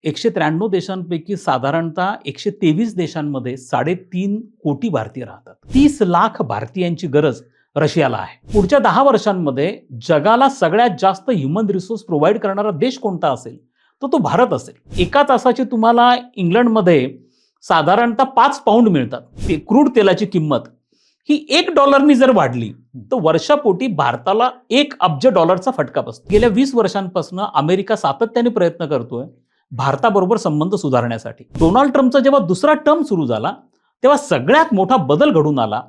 193 देशांपैकी साधारणतः 123 देशांमध्ये 3.5 कोटी भारतीय राहतात. 30 लाख भारतीयांची गरज रशियाला आहे. पुढच्या 10 वर्षांमध्ये जगाला सगळ्यात जास्त ह्युमन रिसोर्स प्रोव्हाइड करणारा देश कोणता असेल तर तो भारत असेल. एका तासाची तुम्हाला इंग्लंडमध्ये साधारणतः 5 पाऊंड मिळतात. ते क्रूड तेलाची किंमत ही $1 जर वाढली तर वर्षापोटी भारताला $1 अब्ज फटका बसतो. गेल्या 20 वर्षांपासून अमेरिका सातत्याने प्रयत्न करतोय भारताबरोबर संबंध सुधारण्यासाठी. डोनाल्ड ट्रम्पचा जेव्हा दुसरा टर्म सुरू झाला तेव्हा सगळ्यात मोठा बदल घडून आला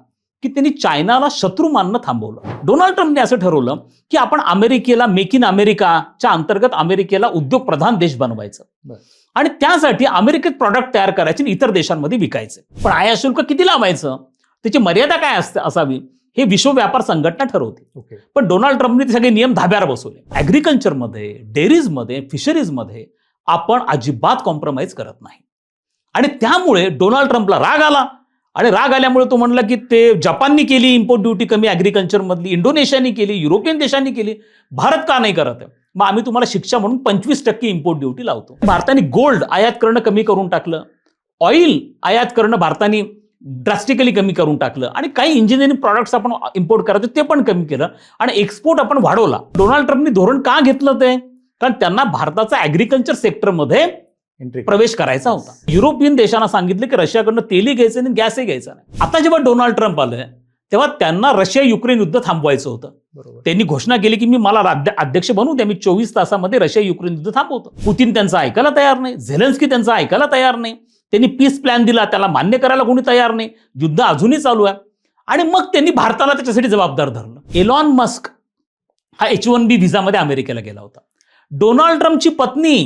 की त्यांनी चायनाला शत्रू मानणं थांबवलं. डोनाल्ड ट्रम्पने असं ठरवलं की आपण अमेरिकेला मेक इन अमेरिकाच्या अंतर्गत अमेरिकेला उद्योग प्रधान देश बनवायचं आणि त्यासाठी अमेरिकेत प्रॉडक्ट तयार करायचे आणि इतर देशांमध्ये विकायचे. पण आयात शुल्क किती लावायचं, त्याची मर्यादा काय असावी हे विश्व व्यापार संघटना ठरवते. पण डोनाल्ड ट्रम्पने ते सगळे नियम धाब्यावर बसवले. ॲग्रिकल्चरमध्ये, डेअरीजमध्ये, फिशरीजमध्ये आपण अजिबात कॉम्प्रोमाइज करत नाही. आणि त्यामुळे डोनाल्ड ट्रम्पला राग आला आणि राग आल्यामुळे तो म्हणला की ते जपाननी केली इम्पोर्ट ड्युटी कमी ॲग्रिकल्चर मधली, इंडोनेशियानी केली, युरोपियन देशांनी केली, भारत का नाही करत आहे? मग आम्ही तुम्हाला शिक्षा म्हणून 25% इम्पोर्ट ड्युटी लावतो. भारताने गोल्ड आयात करणं कमी करून टाकलं, ऑइल आयात करणं भारताने ड्रास्टिकली कमी करून टाकलं आणि काही इंजिनिअरिंग प्रॉडक्ट्स आपण इम्पोर्ट करायचो ते पण कमी केलं आणि एक्सपोर्ट आपण वाढवला. डोनाल्ड ट्रम्पने धोरण का घेतलं ते? कारण त्यांना भारताचा ॲग्रिकल्चर सेक्टरमध्ये प्रवेश करायचा होता. युरोपियन देशांना सांगितलं की रशियाकडनं तेलही घ्यायचं नाही, गॅसही घ्यायचा नाही. आता जेव्हा डोनाल्ड ट्रम्प आले तेव्हा त्यांना रशिया युक्रेन युद्ध थांबवायचं होतं. त्यांनी घोषणा केली की मला अध्यक्ष बनवू द्या, मी 24 तासामध्ये रशिया युक्रेन युद्ध थांबवतो. पुतीन त्यांचं ऐकायला तयार नाही, झेलेन्स्की त्यांचं ऐकायला तयार नाही. त्यांनी पीस प्लॅन दिला, त्याला मान्य करायला कोणी तयार नाही. युद्ध अजूनही चालू आहे आणि मग त्यांनी भारताला त्याच्यासाठी जबाबदार धरलं. एलॉन मस्क हा H1B व्हिसामध्ये अमेरिकेला गेला होता. डोनाल्ड ट्रम्पची पत्नी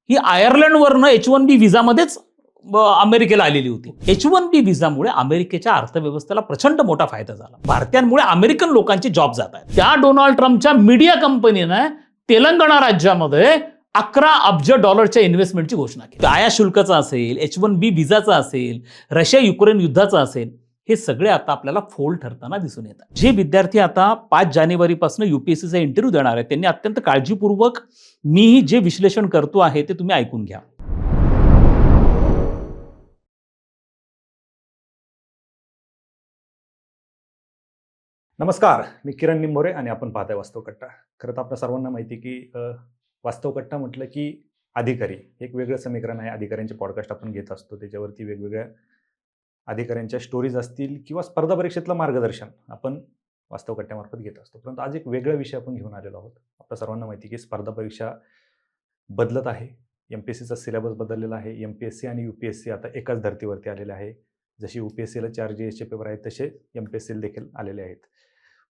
ही आयर्लंडवरनं H1B व्हिसामध्येच अमेरिकेला आलेली होती. H1B व्हिसामुळे अमेरिकेच्या अर्थव्यवस्थेला प्रचंड मोठा फायदा झाला. भारतीयांमुळे अमेरिकन लोकांचे जॉब जात आहेत. त्या डोनाल्ड ट्रम्पच्या मीडिया कंपनीने तेलंगणा राज्यामध्ये $11 अब्ज इन्व्हेस्टमेंटची घोषणा केली. आयात शुल्काचा असेल, H1B व्हिसाचा असेल, रशिया युक्रेन युद्धाचा असेल, हे सगळे आता आपल्याला फोल ठरताना दिसून येतात. जे विद्यार्थी आता 5 जानेवारीपासून UPSCचा इंटरव्ह्यू देणार आहेत त्यांनी अत्यंत काळजीपूर्वक मी जे विश्लेषण करतो आहे ते तुम्ही ऐकून घ्या. नमस्कार, मी किरण निंभोरे आणि आपण पाहताय वास्तव कट्टा. खरं तर आपल्या सर्वांना माहिती की वास्तव कट्टा म्हटलं की अधिकारी एक वेगळं समीकरण आहे. अधिकाऱ्यांचे पॉडकास्ट आपण घेत असतो, त्याच्यावरती वेगवेगळ्या अधिकाऱ्यांच्या स्टोरीज असतील किंवा स्पर्धा परीक्षेतलं मार्गदर्शन आपण वास्तव कट्ट्यामार्फत घेत असतो. परंतु आज एक वेगळा विषय आपण घेऊन आलेलो आहोत. आपल्या सर्वांना माहिती की स्पर्धा परीक्षा बदलत आहे. MPSCचा सिलेबस बदललेला आहे. MPSC आणि UPSC आता एकाच धर्तीवरती आलेले आहे. जशी UPSCला 4 GSचे पेपर आहेत तसे MPSCला देखील आलेले आहेत.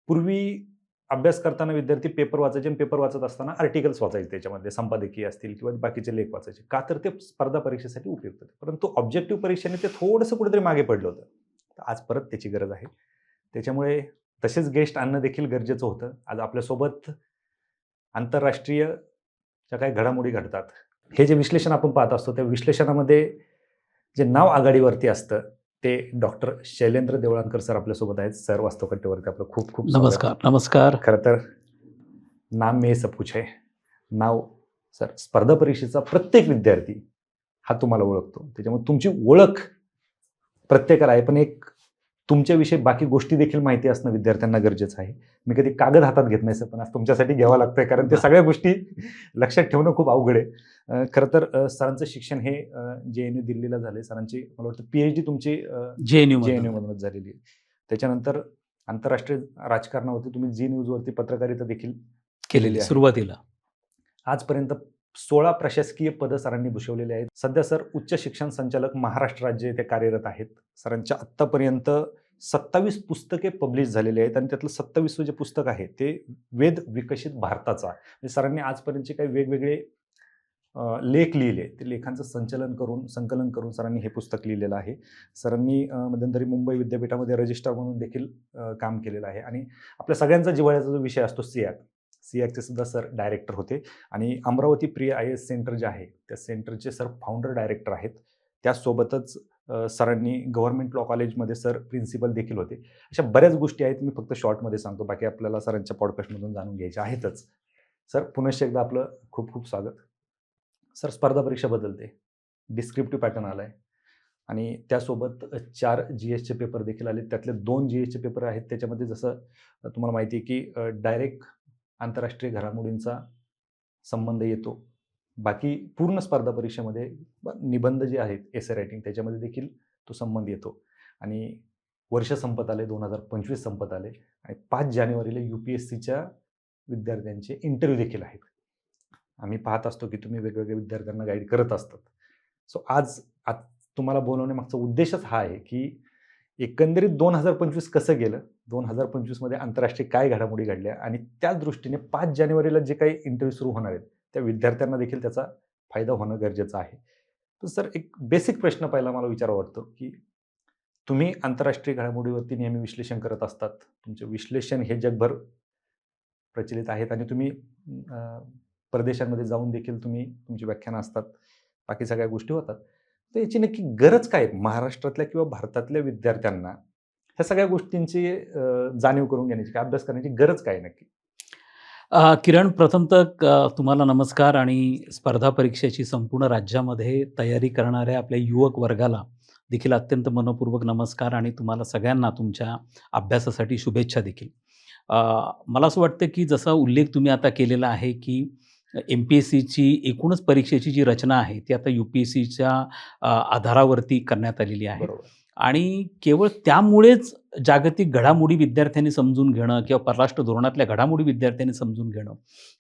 पूर्वी अभ्यास करताना विद्यार्थी पेपर वाचायचे आणि पेपर वाचत असताना आर्टिकल्स वाचायचे, त्याच्यामध्ये संपादकीय असतील किंवा बाकीचे लेख वाचायचे. का तर ते स्पर्धा परीक्षेसाठी उपयुक्त होते. परंतु ऑब्जेक्टिव्ह परीक्षेने ते थोडंसं कुठेतरी मागे पडलं होतं. आज परत त्याची गरज आहे. त्याच्यामुळे तसेच गेस्ट आणणं देखील गरजेचं होतं. आज आपल्यासोबत आंतरराष्ट्रीय ज्या काही घडामोडी घडतात हे जे विश्लेषण आपण पाहत असतो त्या विश्लेषणामध्ये जे नाव आघाडीवरती असतं ते डॉक्टर शैलेंद्र देवळानकर सर आपल्यासोबत आहेत. सर वास्तव कट्ट्यावरती आपलं खूप खूप नमस्कार. नमस्कार. खरं तर नाम में सब कुछ है. नाव सर, स्पर्धा परीक्षेचा प्रत्येक विद्यार्थी हा तुम्हाला ओळखतो, त्याच्यामुळे तुमची ओळख प्रत्येकाला आहे, पण एक तुमच्याविषयी बाकी गोष्टी देखील माहिती असणं विद्यार्थ्यांना गरजेचं आहे. मी कधी कागद हातात घेत नाही सर, पण आज तुमच्यासाठी घ्यावं लागतंय कारण ते सगळ्या गोष्टी लक्षात ठेवणं खूप अवघड आहे. खरं तर सरांचं शिक्षण हे JNU दिल्लीला झाले. सरांची मला वाटतं PhD तुमची JNU मधूनच झालेली आहे. त्याच्यानंतर आंतरराष्ट्रीय राजकारणावरती तुम्ही झी न्यूजवरती पत्रकारिता देखील केलेली आहे. सुरुवातीला आजपर्यंत 16 प्रशासकीय पदं सरांनी भूषवलेली आहेत. सध्या सर उच्च शिक्षण संचालक महाराष्ट्र राज्य येथे कार्यरत आहेत. सरांच्या आत्तापर्यंत 27 पुस्तके पब्लिश झालेली आहेत आणि त्यातलं 27वं जे पुस्तक आहे ते वेद विकसित भारताचा. म्हणजे सरांनी आजपर्यंतचे काही वेगवेगळे लेख लिहिले, ते लेखांचं संकलन करून सरांनी हे पुस्तक लिहिलेलं आहे. सरांनी मध्यंतरी मुंबई विद्यापीठामध्ये रजिस्ट्रार म्हणून देखील काम केलेलं आहे आणि आपल्या सगळ्यांचा जिव्हाळ्याचा जो विषय असतो सियाकचे सुद्धा सर डायरेक्टर होते आणि अमरावती प्रिय IAS सेंटर जे आहे त्या सेंटरचे सर फाउंडर डायरेक्टर आहेत. त्यासोबतच सरांनी गव्हर्नमेंट लॉ कॉलेजमध्ये सर प्रिन्सिपल देखील होते. अशा बऱ्याच गोष्टी आहेत, मी फक्त शॉर्टमध्ये सांगतो, बाकी आपल्याला सरांच्या पॉडकास्टमधून जाणून घ्यायचे आहेतच. सर पुनश्च एकदा आपलं खूप खूप स्वागत. सर स्पर्धा परीक्षा बदलते, डिस्क्रिप्टिव्ह पॅटर्न आला आहे आणि त्यासोबत 4 GSचे पेपर देखील आले. त्यातले 2 GSचे पेपर आहेत त्याच्यामध्ये जसं तुम्हाला माहिती आहे की डायरेक्ट आंतरराष्ट्रीय घडामोडींचा संबंध येतो. बाकी पूर्ण स्पर्धा परीक्षेमध्ये निबंध जे आहेत एसे रायटिंग त्याच्यामध्ये देखील तो संबंध येतो आणि वर्ष संपत आले, 2025 संपत आले आणि 5 जानेवारीला UPSCच्या विद्यार्थ्यांचे इंटरव्ह्यू देखील आहेत. आम्ही पाहत असतो की तुम्ही वेगवेगळ्या विद्यार्थ्यांना गाईड करत असतात. सो आज तुम्हाला बोलवण्यामागचा उद्देशच हा आहे की एकंदरीत 2025 कसं गेलं, 2025मध्ये आंतरराष्ट्रीय काय घडामोडी घडल्या आणि त्याच दृष्टीने 5 जानेवारीला जे काही इंटरव्ह्यू सुरू होणार आहेत त्या विद्यार्थ्यांना देखील त्याचा फायदा होणं गरजेचं आहे. तर सर एक बेसिक प्रश्न पहिला मला विचारावा वाटतो की तुम्ही आंतरराष्ट्रीय घडामोडीवरती नेहमी विश्लेषण करत असतात. तुमचे विश्लेषण हे जगभर प्रचलित आहेत आणि तुम्ही परदेशांमध्ये जाऊन देखील तुमची व्याख्यानं असतात, बाकी सगळ्या गोष्टी होतात. तर याची नक्की गरज काय आहे महाराष्ट्रातल्या किंवा भारतातल्या विद्यार्थ्यांना ह्या सगळ्या गोष्टींची जाणीव करून घेण्याची, काय अभ्यास करण्याची गरज काय नक्की? किरण, प्रथमतः तुम्हाला नमस्कार आणि स्पर्धा परीक्षेची संपूर्ण राज्यामध्ये तयारी करणाऱ्या आपल्या युवक वर्गाला देखील अत्यंत मनपूर्वक नमस्कार आणि तुम्हाला सगळ्यांना तुमच्या अभ्यासासाठी शुभेच्छा देखील. मला असं वाटतं की जसा उल्लेख तुम्ही आता केलेला आहे की MPSCची एकूणच परीक्षेची जी रचना आहे ती आता UPSCच्या आधारावरती करण्यात आलेली आहे बरोबर. आणि केवळ त्यामुळेच जागतिक घडामोडी विद्यार्थ्यांनी समजून घेणं किंवा परराष्ट्र धोरणातल्या घडामोडी विद्यार्थ्यांनी समजून घेणं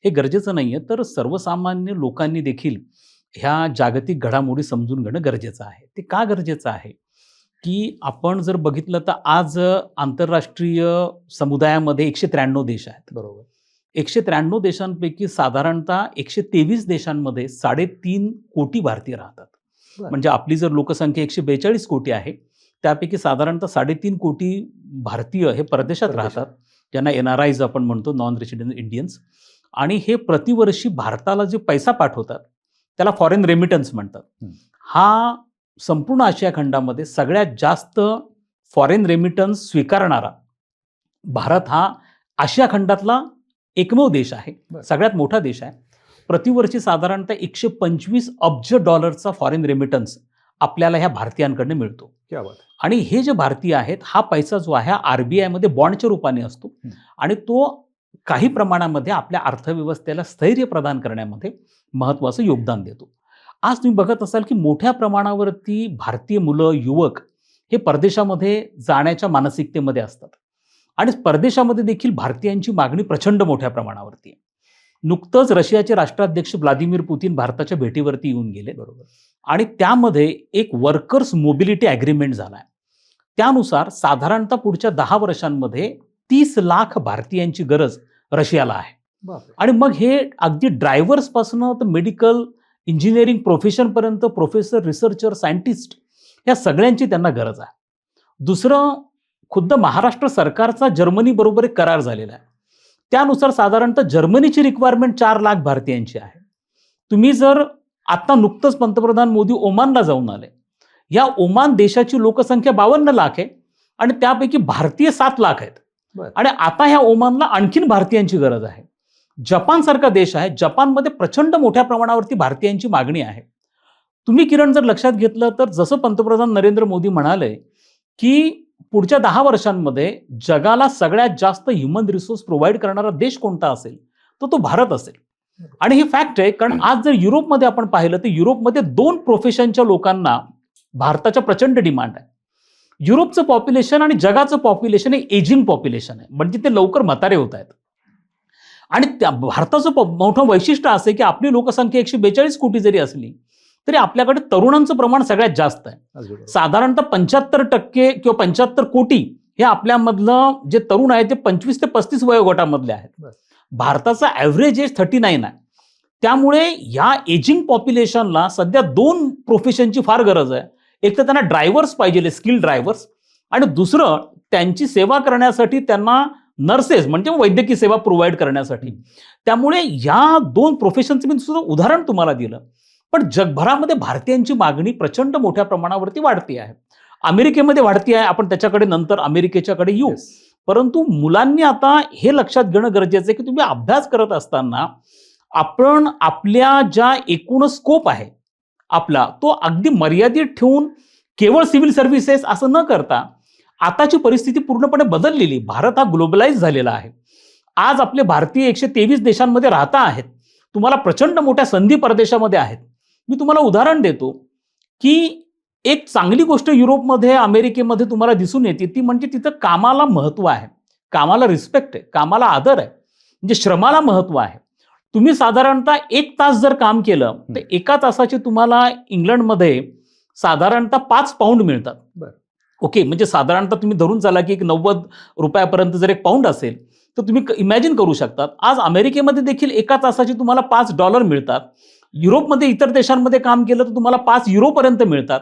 हे गरजेचं नाही आहे, तर सर्वसामान्य लोकांनी देखील ह्या जागतिक घडामोडी समजून घेणं गरजेचं आहे. ते का गरजेचं आहे की आपण जर बघितलं तर आज आंतरराष्ट्रीय समुदायामध्ये 193 देश आहेत. बरोबर. 193 देशांपैकी साधारणतः 123 देशांमध्ये 3.5 कोटी भारतीय राहतात. म्हणजे आपली जर लोकसंख्या 142 कोटी आहे त्यापैकी साधारणतः 3.5 कोटी भारतीय हे परदेशात राहतात, ज्यांना NRIs आपण म्हणतो, नॉन रेसिडेंट इंडियन्स. आणि हे प्रतिवर्षी भारताला जे पैसा पाठवतात त्याला फॉरेन रेमिटन्स म्हणतात. हा संपूर्ण आशिया खंडामध्ये सगळ्यात जास्त फॉरेन रेमिटन्स स्वीकारणारा भारत हा आशिया खंडातला एकमेव देश आहे, सगळ्यात मोठा देश आहे. प्रतिवर्षी साधारणतः $125 अब्ज फॉरेन रेमिटन्स आपल्याला ह्या भारतीयांकडनं मिळतो. क्या बात. आणि हे जे भारतीय आहेत हा पैसा जो आहे RBI मध्ये बॉन्डच्या रूपाने असतो आणि तो काही प्रमाणामध्ये आपल्या अर्थव्यवस्थेला स्थैर्य प्रदान करण्यामध्ये महत्त्वाचं योगदान देतो. आज तुम्ही बघत असाल की मोठ्या प्रमाणावरती भारतीय मुलं, युवक हे परदेशामध्ये जाण्याच्या मानसिकतेमध्ये असतात आणि परदेशामध्ये देखील भारतीयांची मागणी प्रचंड मोठ्या प्रमाणावरती आहे. नुकतंच रशियाचे राष्ट्राध्यक्ष व्लादिमीर पुतीन भारताच्या भेटीवरती येऊन गेले. बरोबर. आणि त्यामध्ये एक वर्कर्स मोबिलिटी ॲग्रीमेंट झाला आहे. त्यानुसार साधारणतः पुढच्या 10 वर्षांमध्ये 30 लाख भारतीयांची गरज रशियाला आहे. आणि मग हे अगदी ड्रायव्हर्सपासून तर मेडिकल इंजिनिअरिंग प्रोफेशनपर्यंत प्रोफेसर, रिसर्चर, सायंटिस्ट या सगळ्यांची त्यांना गरज आहे. दुसरं, खुद्द महाराष्ट्र सरकारचा जर्मनी बरोबर एक करार झालेला आहे. त्यानुसार साधारणतः जर्मनीची रिक्वायरमेंट 4 लाख भारतीयांची आहे. तुम्ही जर आता नुकतंच पंतप्रधान मोदी ओमानला जाऊन आले, या ओमान देशाची लोकसंख्या 52 लाख आहे आणि त्यापैकी भारतीय 7 लाख आहेत आणि आता ह्या ओमानला आणखीन भारतीयांची गरज आहे. जपान सारखा देश आहे, जपानमध्ये प्रचंड मोठ्या प्रमाणावरती भारतीयांची मागणी आहे. तुम्ही किरण जर लक्षात घेतलं तर जसं पंतप्रधान नरेंद्र मोदी म्हणाले की पुढच्या 10 वर्षांमध्ये जगाला सगळ्यात जास्त ह्युमन रिसोर्स प्रोव्हाइड करणारा देश कोणता असेल तर तो भारत असेल. आणि ही फॅक्ट आहे, कारण आज जर युरोपमध्ये आपण पाहिलं तर युरोपमध्ये 2 प्रोफेशनच्या लोकांना भारताच्या प्रचंड डिमांड आहे. युरोपचं पॉप्युलेशन आणि जगाचं पॉप्युलेशन हे एजिंग पॉप्युलेशन आहे, म्हणजे ते लवकर म्हातारे होत आहेत. आणि त्या भारताचं मोठं वैशिष्ट्य असं आहे की आपली लोकसंख्या 142 कोटी जरी असली तरी आपल्याकडे तरुणांचं प्रमाण सगळ्यात जास्त आहे. साधारणतः 75% किंवा 75 कोटी हे आपल्यामधलं जे तरुण आहे ते 25 ते 35 वयोगटामधले आहेत. भारताचा ॲव्हरेज एज 39 आहे. त्यामुळे या एजिंग पॉप्युलेशनला सध्या 2 प्रोफेशनची फार गरज आहे. एक तर त्यांना ड्रायव्हर्स पाहिजे, स्किल्ड ड्रायव्हर्स, आणि दुसरं त्यांची सेवा करण्यासाठी त्यांना नर्सेस म्हणजे वैद्यकीय सेवा प्रोव्हाइड करण्यासाठी. त्यामुळे या 2 प्रोफेशनचं मी सुद्धा उदाहरण तुम्हाला दिलं. पण जगभरामध्ये भारतीयांची मागणी प्रचंड मोठ्या प्रमाणावरती वाढती आहे. अमेरिकेमध्ये वाढती आहे, आपण त्याच्याकडे नंतर अमेरिकेच्याकडे येऊ. परंतु मुलांनी आता हे लक्षात घेणं गरजेचं आहे की तुम्ही अभ्यास करत असताना आपण आपल्या ज्या एकूण स्कोप आहे आपला तो अगदी मर्यादित ठेवून केवळ सिव्हिल सर्व्हिसेस असं न करता आताची परिस्थिती पूर्णपणे बदललेली. भारत हा ग्लोबलाइज झालेला आहे. आज आपले भारतीय 123 देशांमध्ये राहता आहेत. तुम्हाला प्रचंड मोठ्या संधी परदेशामध्ये आहेत. मी तुम्हाला उदाहरण देतो की एक चांगली गोष्ट युरोपमध्ये अमेरिकेमध्ये तुम्हाला दिसून येते ती म्हणजे तिथं कामाला महत्व आहे, कामाला रिस्पेक्ट आहे, कामाला आदर आहे, म्हणजे श्रमाला महत्व आहे. तुम्ही साधारणतः 1 तास जर काम केलं तर 1 तासाचे तुम्हाला इंग्लंडमध्ये साधारणतः 5 पाऊंड मिळतात. ओके, म्हणजे साधारणतः तुम्ही धरून चाला की 90 रुपयापर्यंत जर 1 पाऊंड असेल तर तुम्ही इमॅजिन करू शकतात आज अमेरिकेमध्ये देखील 1 तासाचे तुम्हाला $5 मिळतात. युरोपमध्ये इतर देशांमध्ये काम केलं तर तुम्हाला 5 युरोपर्यंत मिळतात.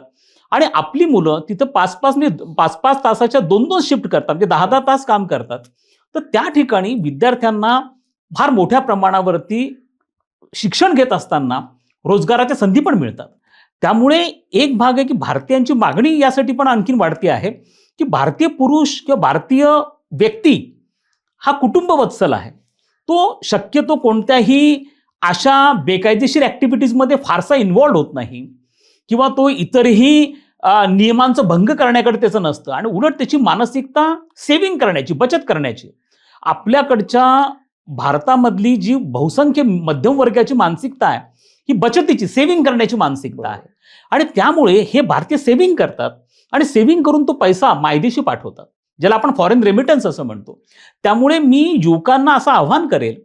आणि आपली मुलं तिथं 5-5 तासाच्या 2-2 शिफ्ट करतात, म्हणजे 10-10 तास काम करतात. तर त्या ठिकाणी विद्यार्थ्यांना फार मोठ्या प्रमाणावरती शिक्षण घेत असताना रोजगाराच्या संधी पण मिळतात. त्यामुळे एक भाग आहे की भारतीयांची मागणी यासाठी पण आणखीन वाढती आहे की भारतीय पुरुष किंवा भारतीय व्यक्ती हा कुटुंबवत्सल आहे. तो शक्यतो कोणत्याही अशा बेकायदेशीर ॲक्टिव्हिटीजमध्ये फारसा इन्व्हॉल्ड होत नाही किंवा तो इतरही नियमांचं भंग करण्याकडे त्याचं नसतं आणि उलट त्याची मानसिकता सेव्हिंग करण्याची, बचत करण्याची. आपल्याकडच्या भारतामधली जी बहुसंख्य मध्यम वर्गाची मानसिकता आहे ही बचतीची, सेव्हिंग करण्याची मानसिकता आहे. आणि त्यामुळे हे भारतीय सेव्हिंग करतात आणि सेव्हिंग करून तो पैसा मायदेशी पाठवतात, ज्याला आपण फॉरेन रेमिटन्स असं म्हणतो. त्यामुळे मी युवकांना असं आव्हान करेल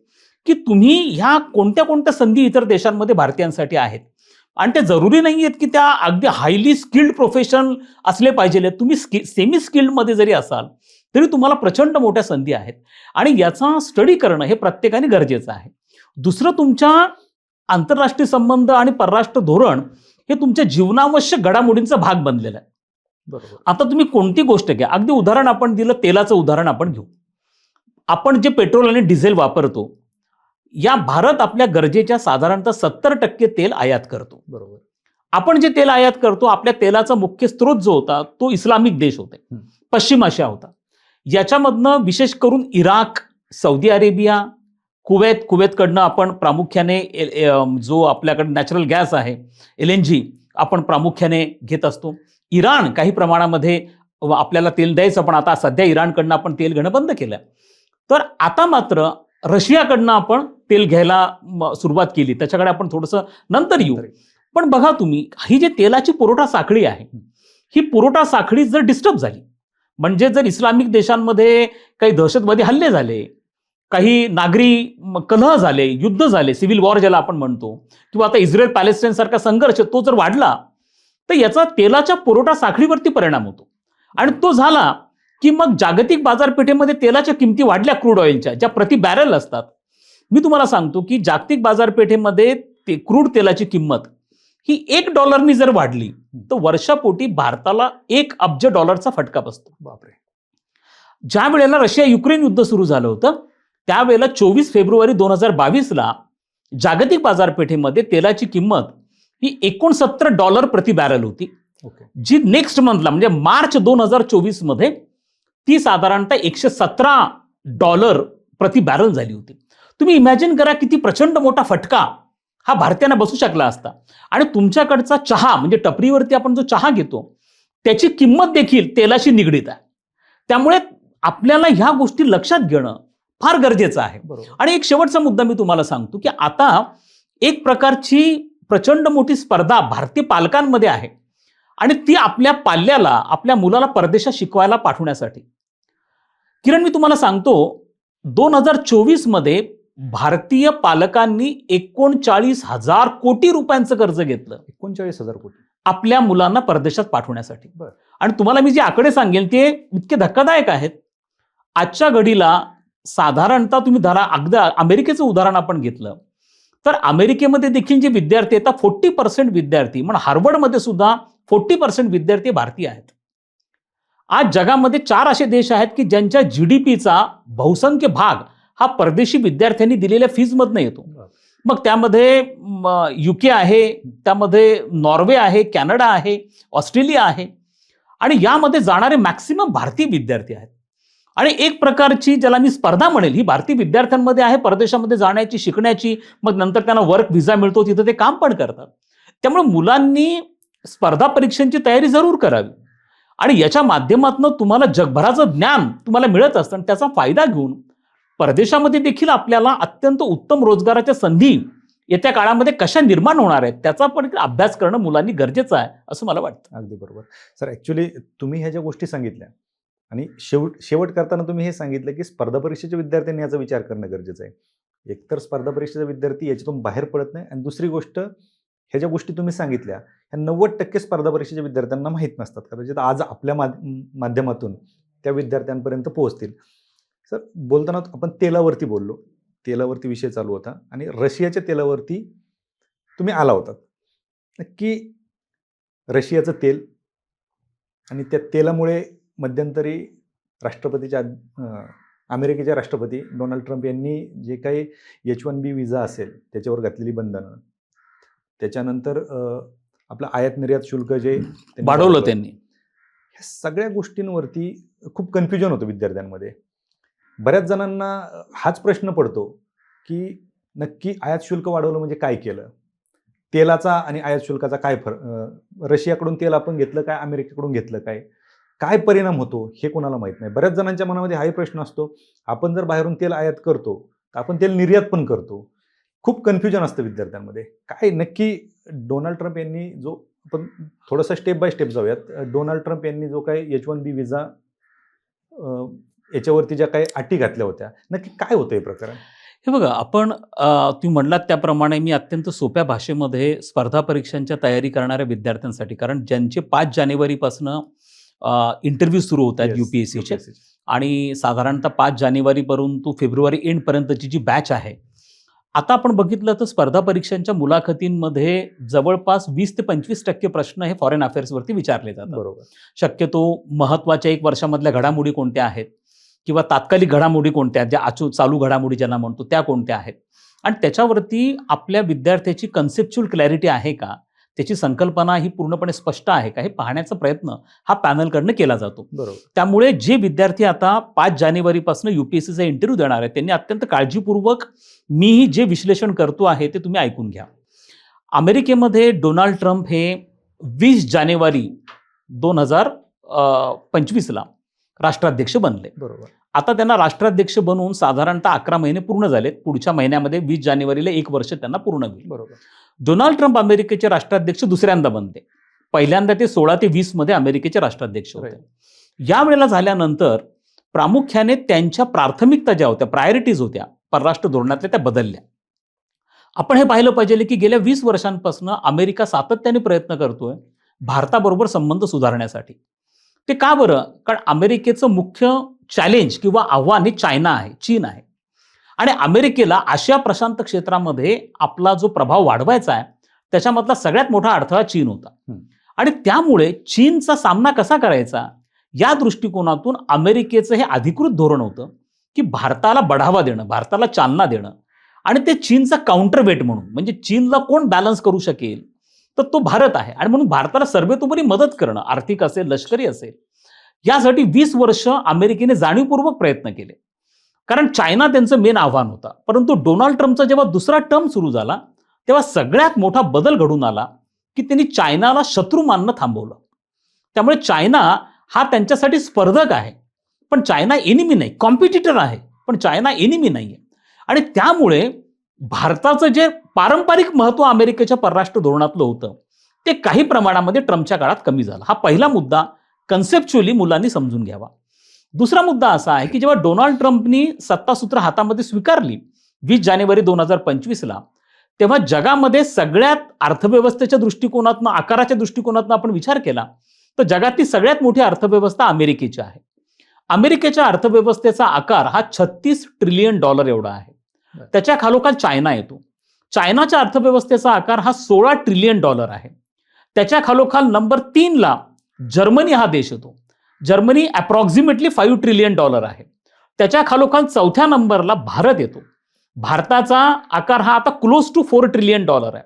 की तुम्ही ह्या कोणत्या कोणत्या संधी इतर देशांमध्ये भारतीयांसाठी आहेत आणि ते जरुरी नाही आहेत की त्या अगदी हायली स्किल्ड प्रोफेशनल असले पाहिजे. तुम्ही सेमी स्किल्डमध्ये जरी असाल तरी तुम्हाला प्रचंड मोठ्या संधी आहेत आणि याचा स्टडी करणं हे प्रत्येकाने गरजेचं आहे. दुसरं, तुमच्या आंतरराष्ट्रीय संबंध आणि परराष्ट्र धोरण हे तुमच्या जीवनावश्यक घडामोडींचा भाग बनलेला आहे. बरोबर. आता तुम्ही कोणती गोष्ट घ्या, अगदी उदाहरण आपण दिलं, तेलाचं उदाहरण आपण घेऊ. आपण जे पेट्रोल आणि डिझेल वापरतो या भारत आपल्या गरजेच्या साधारणतः 70% तेल आयात करतो. बरोबर. आपण जे तेल आयात करतो आपल्या तेलाचा मुख्य स्रोत जो होता तो इस्लामिक देश होते, पश्चिम आशिया होता. याच्यामधनं विशेष करून इराक, सौदी अरेबिया, कुवेतकडनं आपण प्रामुख्याने जो आपल्याकडे नॅचरल गॅस आहे LNG आपण प्रामुख्याने घेत असतो. इराण काही प्रमाणामध्ये आपल्याला तेल द्यायचं, पण आता सध्या इराणकडनं आपण तेल घेणं बंद केलं. तर आता मात्र रशियाकडनं आपण तेल घ्यायला सुरुवात केली, त्याच्याकडे आपण थोडंसं नंतर येऊ. पण बघा तुम्ही, ही जी तेलाची पुरवठा साखळी आहे ही पुरवठा साखळी जर डिस्टर्ब झाली, म्हणजे जर इस्लामिक देशांमध्ये काही दहशतवादी हल्ले झाले, काही नागरी कलह झाले, युद्ध झाले, सिव्हिल वॉर ज्याला आपण म्हणतो, किंवा आता इस्रायल पॅलेस्टाईन सारखा संघर्ष तो जर वाढला तर याचा तेलाच्या पुरवठा साखळीवरती परिणाम होतो. आणि तो झाला की मग जागतिक बाजारपेठेमध्ये तेलाच्या किमती वाढल्या, क्रूड ऑइलच्या ज्या प्रति बॅरल असतात. मी तुम्हाला सांगतो की जागतिक बाजारपेठेमध्ये क्रूड तेलाची किंमत ही $1 जर वाढली तर वर्षापोटी भारताला $1 अब्ज फटका बसतो. बापरे. ज्या वेळेला रशिया युक्रेन युद्ध सुरू झालं होतं त्यावेळेला 24 फेब्रुवारी 2022ला जागतिक बाजारपेठेमध्ये तेलाची किंमत ही $69 प्रति बॅरल होती. जी नेक्स्ट मंथला म्हणजे मार्च 2024 मध्ये ती साधारणतः $117 प्रति बॅरल झाली होती. तुम्ही इमॅजिन करा किती प्रचंड मोठा फटका हा भारतीयांना बसू शकला असता. आणि तुमच्याकडचा चहा, म्हणजे टपरीवरती आपण जो चहा घेतो त्याची किंमत देखील तेलाशी निगडीत आहे. त्यामुळे आपल्याला ह्या गोष्टी लक्षात घेणं फार गरजेचं आहे. आणि एक शेवटचा मुद्दा मी तुम्हाला सांगतो की आता एक प्रकारची प्रचंड मोठी स्पर्धा भारतीय पालकांमध्ये आहे आणि ती आपल्या पाल्याला, आपल्या मुलाला परदेशात शिकवायला पाठवण्यासाठी. किरण, मी तुम्हाला सांगतो 2024 मध्ये भारतीय पालकांनी 39,000 कोटी रुपयांचं कर्ज घेतलं. 39,000 कोटी आपल्या मुलांना परदेशात पाठवण्यासाठी. आणि तुम्हाला मी जे आकडे सांगेल ते इतके धक्कादायक आहेत. आजच्या घडीला साधारणतः तुम्ही धरा, अगदी अमेरिकेचं उदाहरण आपण घेतलं तर अमेरिकेमध्ये देखील जे विद्यार्थी आहेत 40% विद्यार्थी, म्हणजे हार्वर्डमध्ये सुद्धा 40% विद्यार्थी भारतीय आहेत. आज जगामध्ये 4 असे देश आहेत की ज्यांच्या GDPचा बहुसंख्य भाग हा परदेशी विद्यार्थ्यांनी दिलेल्या फीजमधनं येतो. मग त्यामध्ये UK आहे, त्यामध्ये नॉर्वे आहे, कॅनडा आहे, ऑस्ट्रेलिया आहे आणि यामध्ये जाणारे मॅक्सिमम भारतीय विद्यार्थी आहेत. आणि एक प्रकारची ज्याला मी स्पर्धा म्हणेल ही भारतीय विद्यार्थ्यांमध्ये आहे, परदेशामध्ये जाण्याची, शिकण्याची, मग नंतर त्यांना वर्क व्हिसा मिळतो, तिथं ते काम पण करतात. त्यामुळे मुलांनी स्पर्धा परीक्षांची तयारी जरूर करावी आणि याच्या माध्यमातून तुम्हाला जगभराचं ज्ञान तुम्हाला मिळत असतं आणि त्याचा फायदा घेऊन परदेशामध्ये देखील आपल्याला अत्यंत उत्तम रोजगाराच्या संधी येत्या काळामध्ये कशा निर्माण होणार आहेत त्याचा पण अभ्यास करणं मुलांनी गरजेचं आहे असं मला वाटतं. अगदी बरोबर. सर, ॲक्च्युली तुम्ही ह्या ज्या गोष्टी सांगितल्या आणि शेवट करताना तुम्ही हे सांगितलं की स्पर्धा परीक्षेच्या विद्यार्थ्यांनी याचा विचार करणं गरजेचं आहे. एकतर स्पर्धा परीक्षेचा विद्यार्थी याच्यातून बाहेर पडत नाही आणि दुसरी गोष्ट, ह्या ज्या गोष्टी तुम्ही सांगितल्या ह्या 90% स्पर्धा परीक्षेच्या विद्यार्थ्यांना माहीत नसतात, कदाचित आज आपल्या माध्यमातून त्या विद्यार्थ्यांपर्यंत पोहोचतील. सर, बोलताना आपण तेलावरती बोललो, तेलावरती विषय चालू होता आणि रशियाच्या तेलावरती तुम्ही आला होतात. नक्की रशियाचं तेल आणि त्या तेलामुळे मध्यंतरी अमेरिकेचे राष्ट्रपती डोनाल्ड ट्रम्प यांनी जे काही H-1B व्हिसा असेल त्याच्यावर घातलेली बंधनं, त्याच्यानंतर आपलं आयात निर्यात शुल्क जे वाढवलं त्यांनी, ह्या सगळ्या गोष्टींवरती खूप कन्फ्युजन होतं विद्यार्थ्यांमध्ये. बऱ्याच जणांना हाच प्रश्न पडतो की नक्की आयात शुल्क वाढवलं म्हणजे काय केलं, तेलाचा आणि आयात शुल्काचा काय फरक, रशियाकडून तेल आपण घेतलं काय, अमेरिकेकडून घेतलं काय परिणाम होतो हे कोणाला माहीत नाही. बऱ्याच जणांच्या मनामध्ये हाही प्रश्न असतो, आपण जर बाहेरून तेल आयात करतो तर आपण तेल निर्यात पण करतो. खूप कन्फ्युजन असतं विद्यार्थ्यांमध्ये. काय नक्की डोनाल्ड ट्रम्प यांनी जो, आपण थोडंसं स्टेप बाय स्टेप जाऊयात, डोनाल्ड ट्रम्प यांनी जो काही H-1B व्हिसा याच्यावरती ज्या काही अटी घातल्या होत्या, नक्की काय होतं हे प्रकरण? हे बघा, आपण तुम्ही म्हणलात त्याप्रमाणे मी अत्यंत सोप्या भाषेमध्ये स्पर्धा परीक्षांच्या तयारी करणाऱ्या विद्यार्थ्यांसाठी, कारण ज्यांचे 5 जानेवारीपासून इंटरव्ह्यू सुरू होत आहेत Yes, UPSCचे UPSC. आणि साधारणतः 5 जानेवारीपर्यंत फेब्रुवारी एंडपर्यंतची जी बॅच आहे, आता आपण बघितलं तर स्पर्धा परीक्षांच्या मुलाखतींमध्ये जवळपास 20 ते 25% प्रश्न हे फॉरेन अफेअर्सवरती विचारले जातात. बरोबर. शक्यतो महत्त्वाच्या 1 वर्षामधल्या घडामोडी कोणत्या आहेत किंवा तात्कालिक घडामोडी कोणत्या आहेत, ज्या चालू घडामोडी ज्यांना म्हणतो त्या कोणत्या आहेत आणि त्याच्यावरती आपल्या विद्यार्थ्याची कन्सेप्च्युअल क्लॅरिटी आहे का, त्याची संकल्पना ही पूर्णपणे स्पष्ट आहे का, हे पाहण्याचा प्रयत्न हा पॅनलकडनं केला जातो. बरोबर. त्यामुळे जे विद्यार्थी आता 5 जानेवारीपासून UPSCचा इंटरव्ह्यू देणार आहेत त्यांनी अत्यंत काळजीपूर्वक मीही जे विश्लेषण करतो आहे ते तुम्ही ऐकून घ्या. अमेरिकेमध्ये डोनाल्ड ट्रम्प हे 20 जानेवारी 2025ला राष्ट्राध्यक्ष बनले. बरोबर. आता त्यांना राष्ट्राध्यक्ष बनवून साधारणतः 11 महिने पूर्ण झालेत. पुढच्या महिन्यामध्ये 20 जानेवारीला 1 वर्ष त्यांना पूर्ण होईल. बरोबर. डोनाल्ड ट्रम्प अमेरिकेचे राष्ट्राध्यक्ष दुसऱ्यांदा बनते. पहिल्यांदा ते 16 ते 20 मध्ये अमेरिकेचे राष्ट्राध्यक्ष होते. या वेळेला झाल्यानंतर प्रामुख्याने त्यांच्या प्राथमिकता ज्या होत्या, प्रायोरिटीज होत्या परराष्ट्र धोरणातल्या, त्या बदलल्या. आपण हे पाहिलं पाहिजे की गेल्या 20 वर्षांपासून अमेरिका सातत्याने प्रयत्न करतोय भारताबरोबर संबंध सुधारण्यासाठी. ते का बरं? कारण अमेरिकेचं मुख्य चॅलेंज किंवा आव्हान हे चायना आहे, चीन आहे आणि अमेरिकेला आशिया प्रशांत क्षेत्रामध्ये आपला जो प्रभाव वाढवायचा आहे त्याच्यामधला सगळ्यात मोठा अडथळा चीन होता आणि त्यामुळे चीनचा सामना कसा करायचा या दृष्टिकोनातून अमेरिकेचं हे अधिकृत धोरण होतं की भारताला बढावा देणं, भारताला चालना देणं आणि ते चीनचा काउंटरवेट म्हणून, म्हणजे चीनला कोण बॅलन्स करू शकेल तर तो भारत आहे आणि म्हणून भारताला सर्वतोपरी मदत करणं, आर्थिक असेल, लष्करी असेल, यासाठी 20 वर्ष अमेरिकेने जाणीवपूर्वक प्रयत्न केले. कारण चायना त्यांचं मेन आव्हान होता. परंतु डोनाल्ड ट्रम्पचा जेव्हा दुसरा टर्म सुरू झाला तेव्हा सगळ्यात मोठा बदल घडून आला की त्यांनी चायनाला शत्रू मानणं थांबवलं. त्यामुळे चायना हा त्यांच्यासाठी स्पर्धक आहे, पण चायना एनिमी नाही, कॉम्पिटिटर आहे, पण चायना एनिमी नाही आहे. आणि त्यामुळे भारताचं जे पारंपरिक महत्त्व अमेरिकेच्या परराष्ट्र धोरणातलं होतं ते काही प्रमाणामध्ये ट्रम्पच्या काळात कमी झालं. हा पहिला मुद्दा कन्सेप्च्युअली मुलांनी समजून घ्यावा. दुसरा मुद्दा असा आहे की जेव्हा डोनाल्ड ट्रम्पनी सत्तासूत्र हातामध्ये स्वीकारली 20 जानेवारी 2025ला, तेव्हा जगामध्ये सगळ्यात अर्थव्यवस्थेच्या दृष्टिकोनातून, आकाराच्या दृष्टिकोनातून आपण विचार केला तर जगातली सगळ्यात मोठी अर्थव्यवस्था अमेरिकेची आहे. अमेरिकेच्या अर्थव्यवस्थेचा आकार हा $36 ट्रिलियन एवढा आहे. त्याच्या खालोखाल चायना येतो. चायनाच्या अर्थव्यवस्थेचा आकार हा $16 ट्रिलियन आहे. त्याच्या खालोखाल नंबर 3ला जर्मनी हा देश येतो. जर्मनी अप्रॉक्सिमेटली $5 ट्रिलियन आहे. त्याच्या खालोखाल 4थ्या नंबरला भारत येतो. भारताचा आकार हा आता क्लोज टू $4 ट्रिलियन आहे.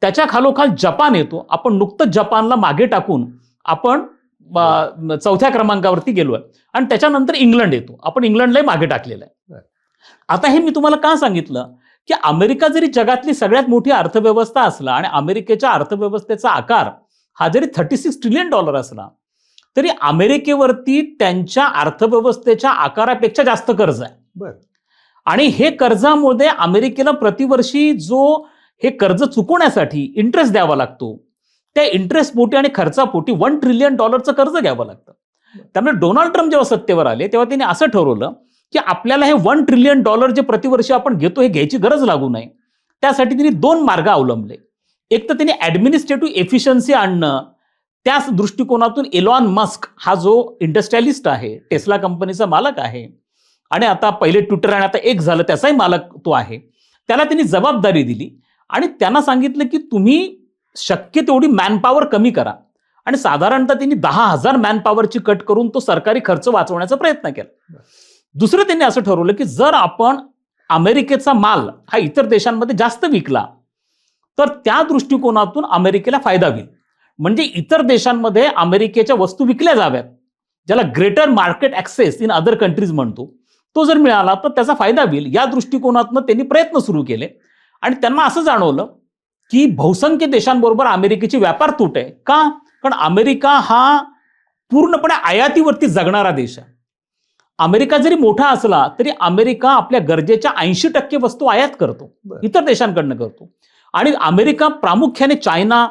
त्याच्या खालोखाल जपान येतो. आपण नुकतंच जपानला मागे टाकून आपण चौथ्या क्रमांकावरती गेलोय आणि त्याच्यानंतर इंग्लंड येतो. आपण इंग्लंडलाही मागे टाकलेलं आहे. आता हे मी तुम्हाला का सांगितलं की अमेरिका जरी जगातली सगळ्यात मोठी अर्थव्यवस्था असला आणि अमेरिकेच्या अर्थव्यवस्थेचा आकार हा जरी $36 ट्रिलियन असला तरी अमेरिकेवरती त्यांच्या अर्थव्यवस्थेच्या आकारापेक्षा जास्त कर्ज आहे. आणि हे कर्जामध्ये अमेरिकेला प्रतिवर्षी जो हे कर्ज चुकवण्यासाठी इंटरेस्ट द्यावा लागतो, त्या इंटरेस्ट पोटी आणि खर्चापोटी $1 ट्रिलियन कर्ज घ्यावं लागतं. त्यामुळे डोनाल्ड ट्रम्प जेव्हा सत्तेवर आले तेव्हा त्यांनी असं ठरवलं की आपल्याला हे $1 ट्रिलियन जे प्रतिवर्षी आपण घेतो हे घ्यायची गरज लागू नये. त्यासाठी त्यांनी 2 मार्ग अवलंबले. एक तर त्यांनी ॲडमिनिस्ट्रेटिव्ह एफिशियन्सी आणणं. त्याच दृष्टिकोनातून एलॉन मस्क हा जो इंडस्ट्रियलिस्ट आहे, टेस्ला कंपनीचा मालक आहे आणि आता पहिले ट्विटर आणि आता एक झालं त्याचाही मालक तो आहे, त्याला त्यांनी जबाबदारी दिली आणि त्यांना सांगितलं की तुम्ही शक्य तेवढी मॅनपॉवर कमी करा. आणि साधारणतः त्यांनी 10,000 मॅनपॉवरची कट करून तो सरकारी खर्च वाचवण्याचा प्रयत्न केला. दुसरं त्यांनी असं ठरवलं की जर आपण अमेरिकेचा माल हा इतर देशांमध्ये जास्त विकला तर त्या दृष्टिकोनातून अमेरिकेला फायदा होईल. म्हणजे इतर देशांमध्ये अमेरिकेच्या वस्तू विकल्या जाव्यात, ज्याला greater market access in other countries म्हणतो, तो जर मिळाला तर त्याचा फायदा होईल. या दृष्टिकोनातून त्यांनी प्रयत्न सुरू केले आणि त्यांना असं जाणवलं की बहुसंख्य देशांबरोबर अमेरिकेची व्यापार तूट आहे. का? कारण अमेरिका हा पूर्णपणे आयातीवरती जगणारा देश आहे. अमेरिका जरी मोठा असला तरी अमेरिका आपल्या गरजेच्या 80% वस्तू आयात करतो, इतर देशांकडनं करतो. आणि अमेरिका प्रामुख्याने चायना,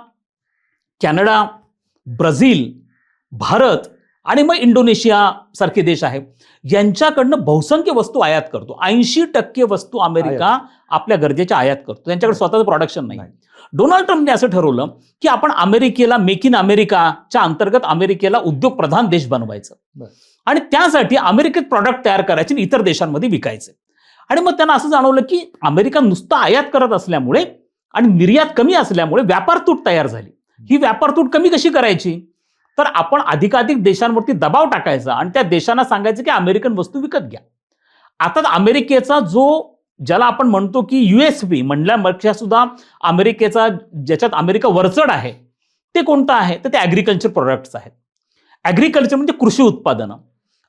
कॅनडा, ब्राझील, भारत आणि मग इंडोनेशिया सारखे देश आहेत, यांच्याकडनं बहुसंख्य वस्तू आयात करतो. 80% वस्तू अमेरिका आपल्या गरजेच्या आयात करतो, त्यांच्याकडे स्वतःचं प्रोडक्शन नाही. डोनाल्ड ट्रम्पने असं ठरवलं की आपण अमेरिकेला मेक इन अमेरिकाच्या अंतर्गत अमेरिकेला उद्योग प्रधान देश बनवायचं आणि त्यासाठी अमेरिकेत प्रॉडक्ट तयार करायचे आणि इतर देशांमध्ये विकायचे. आणि मग त्यांना असं जाणवलं की अमेरिका नुसतं आयात करत असल्यामुळे आणि निर्यात कमी असल्यामुळे व्यापार तूट तयार झाली. ही व्यापार तूट कमी कशी करायची? तर आपण अधिकाधिक देशांवरती दबाव टाकायचा आणि त्या देशांना सांगायचं की अमेरिकन वस्तू विकत घ्या. आता अमेरिकेचा जो ज्याला आपण म्हणतो की USP म्हणल्यापेक्षा सुद्धा अमेरिकेचा ज्याच्यात अमेरिका वरचढ आहे ते कोणतं आहे? तर ते ॲग्रिकल्चर प्रोडक्ट्स आहेत. ॲग्रिकल्चर म्हणजे कृषी उत्पादनं.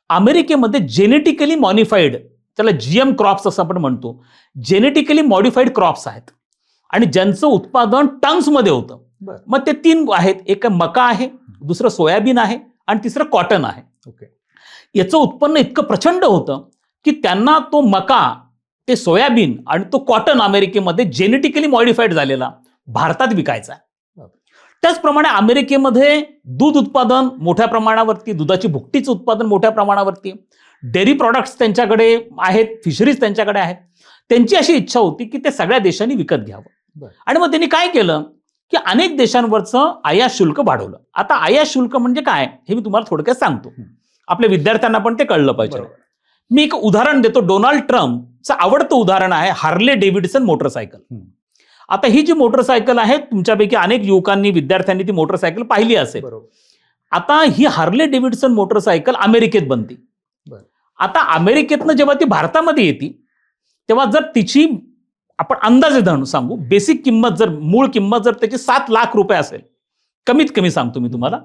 अमेरिकेमध्ये जेनेटिकली मॉडिफाईड, त्याला GM क्रॉप्स असं आपण म्हणतो, जेनेटिकली मॉडिफाईड क्रॉप्स आहेत आणि ज्यांचं उत्पादन टन्समध्ये होतं. मग ते 3 आहेत. एक मका आहे, दुसरं सोयाबीन आहे आणि तिसरं कॉटन आहे. याचं उत्पन्न इतकं प्रचंड होतं की त्यांना तो मका, ते सोयाबीन आणि तो कॉटन अमेरिकेमध्ये जेनेटिकली मॉडिफाईड झालेला भारतात विकायचा आहे. त्याचप्रमाणे अमेरिकेमध्ये दूध उत्पादन मोठ्या प्रमाणावरती, दुधाची भुकटीचं उत्पादन मोठ्या प्रमाणावरती, डेअरी प्रॉडक्ट्स त्यांच्याकडे आहेत, फिशरीज त्यांच्याकडे आहेत. त्यांची अशी इच्छा होती की ते सगळ्या देशांनी विकत घ्यावं. आणि मग त्यांनी काय केलं की अनेक देशांवरचं आयात शुल्क वाढवलं. आता आयात शुल्क म्हणजे काय हे मी तुम्हाला थोडक्यात सांगतो, आपल्या विद्यार्थ्यांना पण ते कळलं पाहिजे. मी एक उदाहरण देतो. डोनाल्ड ट्रम्पचं आवडतं उदाहरण आहे हार्ले डेव्हिडसन मोटरसायकल. आता ही जी मोटरसायकल आहे, तुमच्यापैकी अनेक युवकांनी, विद्यार्थ्यांनी ती मोटरसायकल पाहिली असेल. आता ही हार्ले डेव्हिडसन मोटरसायकल अमेरिकेत बनते. आता अमेरिकेतनं जेव्हा ती भारतामध्ये येते तेव्हा जर तिची आपण अंदाजे धरून सांगू, बेसिक किंमत जर, मूळ किंमत जर त्याची $7 लाख असेल, कमीत कमी सांगतो मी तुम्हाला,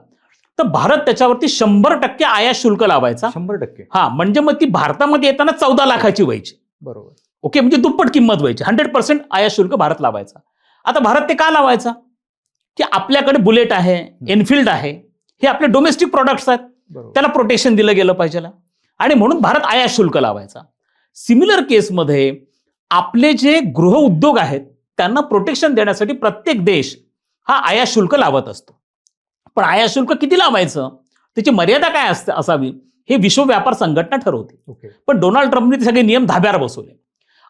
तर भारत त्याच्यावरती 100% आयात शुल्क लावायचा. 100%? हा, म्हणजे मग ती भारतामध्ये येताना 14 लाखाची व्हायची. बरोबर. ओके, म्हणजे दुप्पट किंमत व्हायची. 100% आयात शुल्क भारत लावायचा. आता भारत ते का लावायचा? की आपल्याकडे बुलेट आहे, एनफिल्ड आहे, हे आपले डोमेस्टिक प्रॉडक्ट्स आहेत, त्याला प्रोटेक्शन दिलं गेलं पाहिजे आणि म्हणून भारत आयात शुल्क लावायचा. सिमिलर केसमध्ये आपले जे गृह उद्योग आहेत त्यांना प्रोटेक्शन देण्यासाठी प्रत्येक देश हा आयात शुल्क लावत असतो. पण आयात शुल्क किती लावायचं, त्याची मर्यादा काय असावी हे विश्व व्यापार संघटना ठरवते. पण डोनाल्ड ट्रम्पने ते सगळे नियम धाब्यावर बसवले.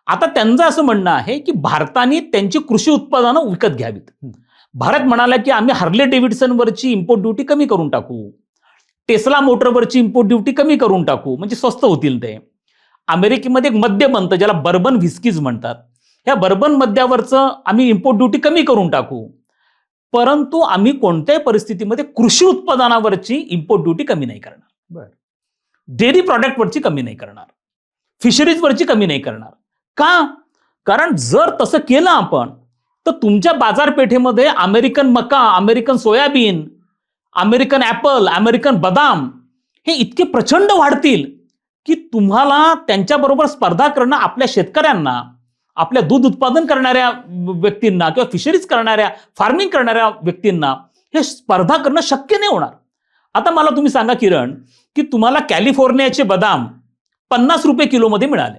आता त्यांचं असं म्हणणं आहे की भारताने त्यांची कृषी उत्पादनं विकत घ्यावीत. भारत म्हणाला की आम्ही हार्ले डेव्हिडसनवरची इम्पोर्ट ड्युटी कमी करून टाकू, टेस्ला मोटरवरची इम्पोर्ट ड्युटी कमी करून टाकू, म्हणजे स्वस्त होतील ते. अमेरिकेमध्ये एक मद्य बनतं ज्याला बर्बन व्हिस्कीज म्हणतात. ह्या बर्बन मद्यावरचं आम्ही इम्पोर्ट ड्युटी कमी करून टाकू, परंतु आम्ही कोणत्याही परिस्थितीमध्ये कृषी उत्पादनावरची इम्पोर्ट ड्युटी कमी नाही करणार, डेअरी प्रॉडक्टवरची कमी नाही करणार, फिशरीजवरची कमी नाही करणार. का? कारण जर तसं केलं आपण तर तुमच्या बाजारपेठेमध्ये अमेरिकन मका, American soybean American Apple, American बदाम हे इतके प्रचंड वाढतील की तुम्हाला त्यांच्याबरोबर स्पर्धा करणं आपल्या शेतकऱ्यांना, आपल्या दूध उत्पादन करणाऱ्या व्यक्तींना किंवा फिशरीज करणाऱ्या, फार्मिंग करणाऱ्या व्यक्तींना हे स्पर्धा करणं शक्य नाही होणार. आता मला तुम्ही सांगा किरण, की तुम्हाला कॅलिफोर्नियाचे बदाम 50 रुपये किलोमध्ये मिळाले.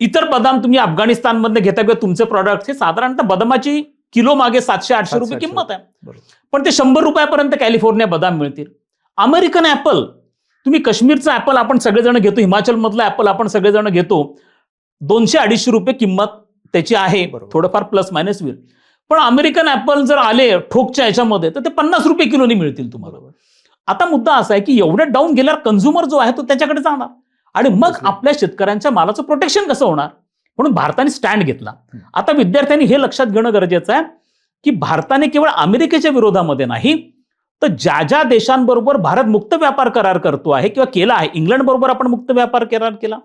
इतर बदाम तुम्ही अफगाणिस्तानमधून घेता किंवा तुमचे प्रॉडक्ट हे साधारणतः बदामाची किलो मागे 700-800 रुपये किंमत आहे. पण ते 100 रुपयापर्यंत कॅलिफोर्निया बदाम मिळतील. अमेरिकन ॲपल, तुम्ही काश्मीरचा ॲपल आपण सगळेजण घेतो, हिमाचलमधला ॲपल आपण सगळेजण घेतो, 200-250 रुपये किंमत त्याची आहे, थोडंफार प्लस मायनस होईल. पण अमेरिकन ॲपल जर आले ठोकच्या ह्याच्यामध्ये तर ते 50 रुपये किलोनी मिळतील तुम्हाला. आता मुद्दा असा आहे की एवढ्या डाऊन गेल्यावर कन्झ्युमर जो आहे तो त्याच्याकडे जाणार आणि मग आपल्या शेतकऱ्यांच्या मालाचं प्रोटेक्शन कसं होणार. म्हणून भारताने स्टँड घेतला. आता विद्यार्थ्यांनी हे लक्षात घेणं गरजेचं आहे की भारताने केवळ अमेरिकेच्या विरोधामध्ये नाही, तर ज्या ज्या देशांबरोबर भारत मुक्त व्यापार करार करतो आहे किंवा केला आहे, इंग्लंड बरोबर आपण मुक्त व्यापार करार केला,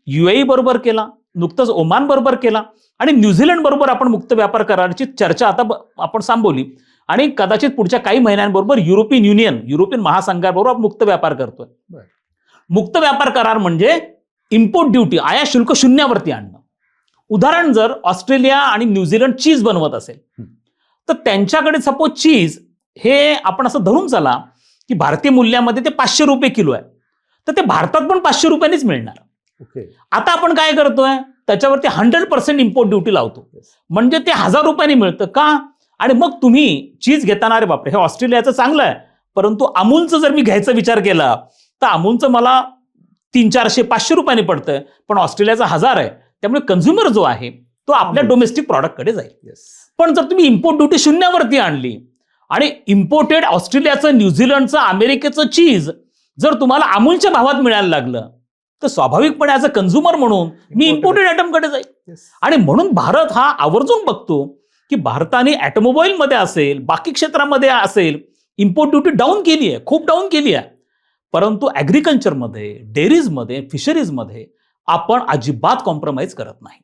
UAE बरोबर केला, नुकतंच ओमान बरोबर केला आणि न्यूझीलंड बरोबर आपण मुक्त व्यापार कराराची चर्चा आता आपण थांबवली आणि कदाचित पुढच्या काही महिन्यांबरोबर युरोपियन युनियन, युरोपियन महासंघाबरोबर मुक्त व्यापार करतोय. मुक्त व्यापार करार म्हणजे इम्पोर्ट ड्युटी, आयात शुल्क शून्यावरती आणणं. उदाहरण, जर ऑस्ट्रेलिया आणि न्यूझीलंड चीज बनवत असेल तर त्यांच्याकडे सपोज चीज हे आपण असं धरून चला की भारतीय मूल्यामध्ये ते 500 रुपये किलो आहे, तर ते भारतात पण 500 रुपयांनीच मिळणार. आता आपण काय करतोय, त्याच्यावरती 100% इम्पोर्ट ड्युटी लावतो, म्हणजे ते 1000 रुपयांनी मिळतं का. आणि मग तुम्ही चीज घेताना, अरे बापरे हे ऑस्ट्रेलियाचं चांगलं आहे, परंतु अमूलचं जर मी घ्यायचा विचार केला तर अमूलचं मला 300-400-500 रुपयांनी पडतंय, पण ऑस्ट्रेलियाचा 1000 आहे. त्यामुळे कन्झ्युमर जो आहे तो आपल्या डोमेस्टिक प्रॉडक्टकडे जाईल. पण जर तुम्ही इम्पोर्ट ड्युटी शून्यावरती आणली आणि इम्पोर्टेड ऑस्ट्रेलियाचं, न्यूझीलंडचं, अमेरिकेचं चीज जर तुम्हाला अमूलच्या भावात मिळायला लागलं तर स्वाभाविकपणे ॲज अ कन्झ्युमर म्हणून मी इम्पोर्टेड आयटमकडे जाईल. आणि म्हणून भारत हा आवर्जून बघतो की भारताने ऑटोमोबाईलमध्ये असेल, बाकी क्षेत्रामध्ये असेल, इम्पोर्ट ड्युटी डाऊन केली आहे, खूप डाऊन केली आहे. परंतु ॲग्रिकल्चरमध्ये, डेअरीजमध्ये, फिशरीजमध्ये आपण अजिबात कॉम्प्रोमाइज करत नाही.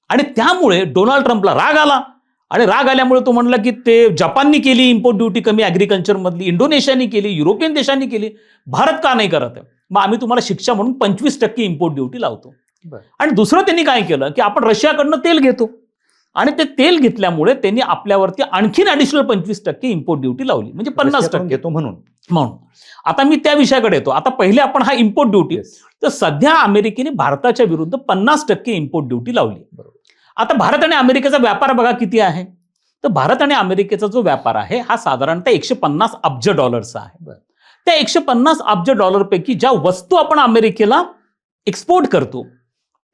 आणि त्यामुळे डोनाल्ड ट्रम्पला राग आला आणि राग आल्यामुळे तो म्हणला की ते जपाननी केली इम्पोर्ट ड्युटी कमी ॲग्रिकल्चरमधली, इंडोनेशियानी केली, युरोपियन देशांनी केली, भारत का नाही करत आहे. मग आम्ही तुम्हाला शिक्षा म्हणून 25% इम्पोर्ट ड्युटी लावतो. आणि दुसरं त्यांनी काय केलं की आपण रशियाकडनं तेल घेतो आणि ते तेल घेतल्यामुळे त्यांनी आपल्यावरती आणखीन ॲडिशनल 25% इम्पोर्ट ड्युटी लावली, म्हणजे 50% घेतो म्हणून. आता मी त्या विषयाकडे येतो. आता पहिले आपण हा इम्पोर्ट ड्युटी, तर सध्या अमेरिकेने भारताच्या विरुद्ध 50% इम्पोर्ट ड्युटी लावली. आता भारत आणि अमेरिकेचा व्यापार बघा किती आहे, तर भारत आणि अमेरिकेचा जो व्यापार आहे हा साधारणतः $150 अब्ज आहे. त्या $150 अब्ज पैकी ज्या वस्तू आपण अमेरिकेला एक्सपोर्ट करतो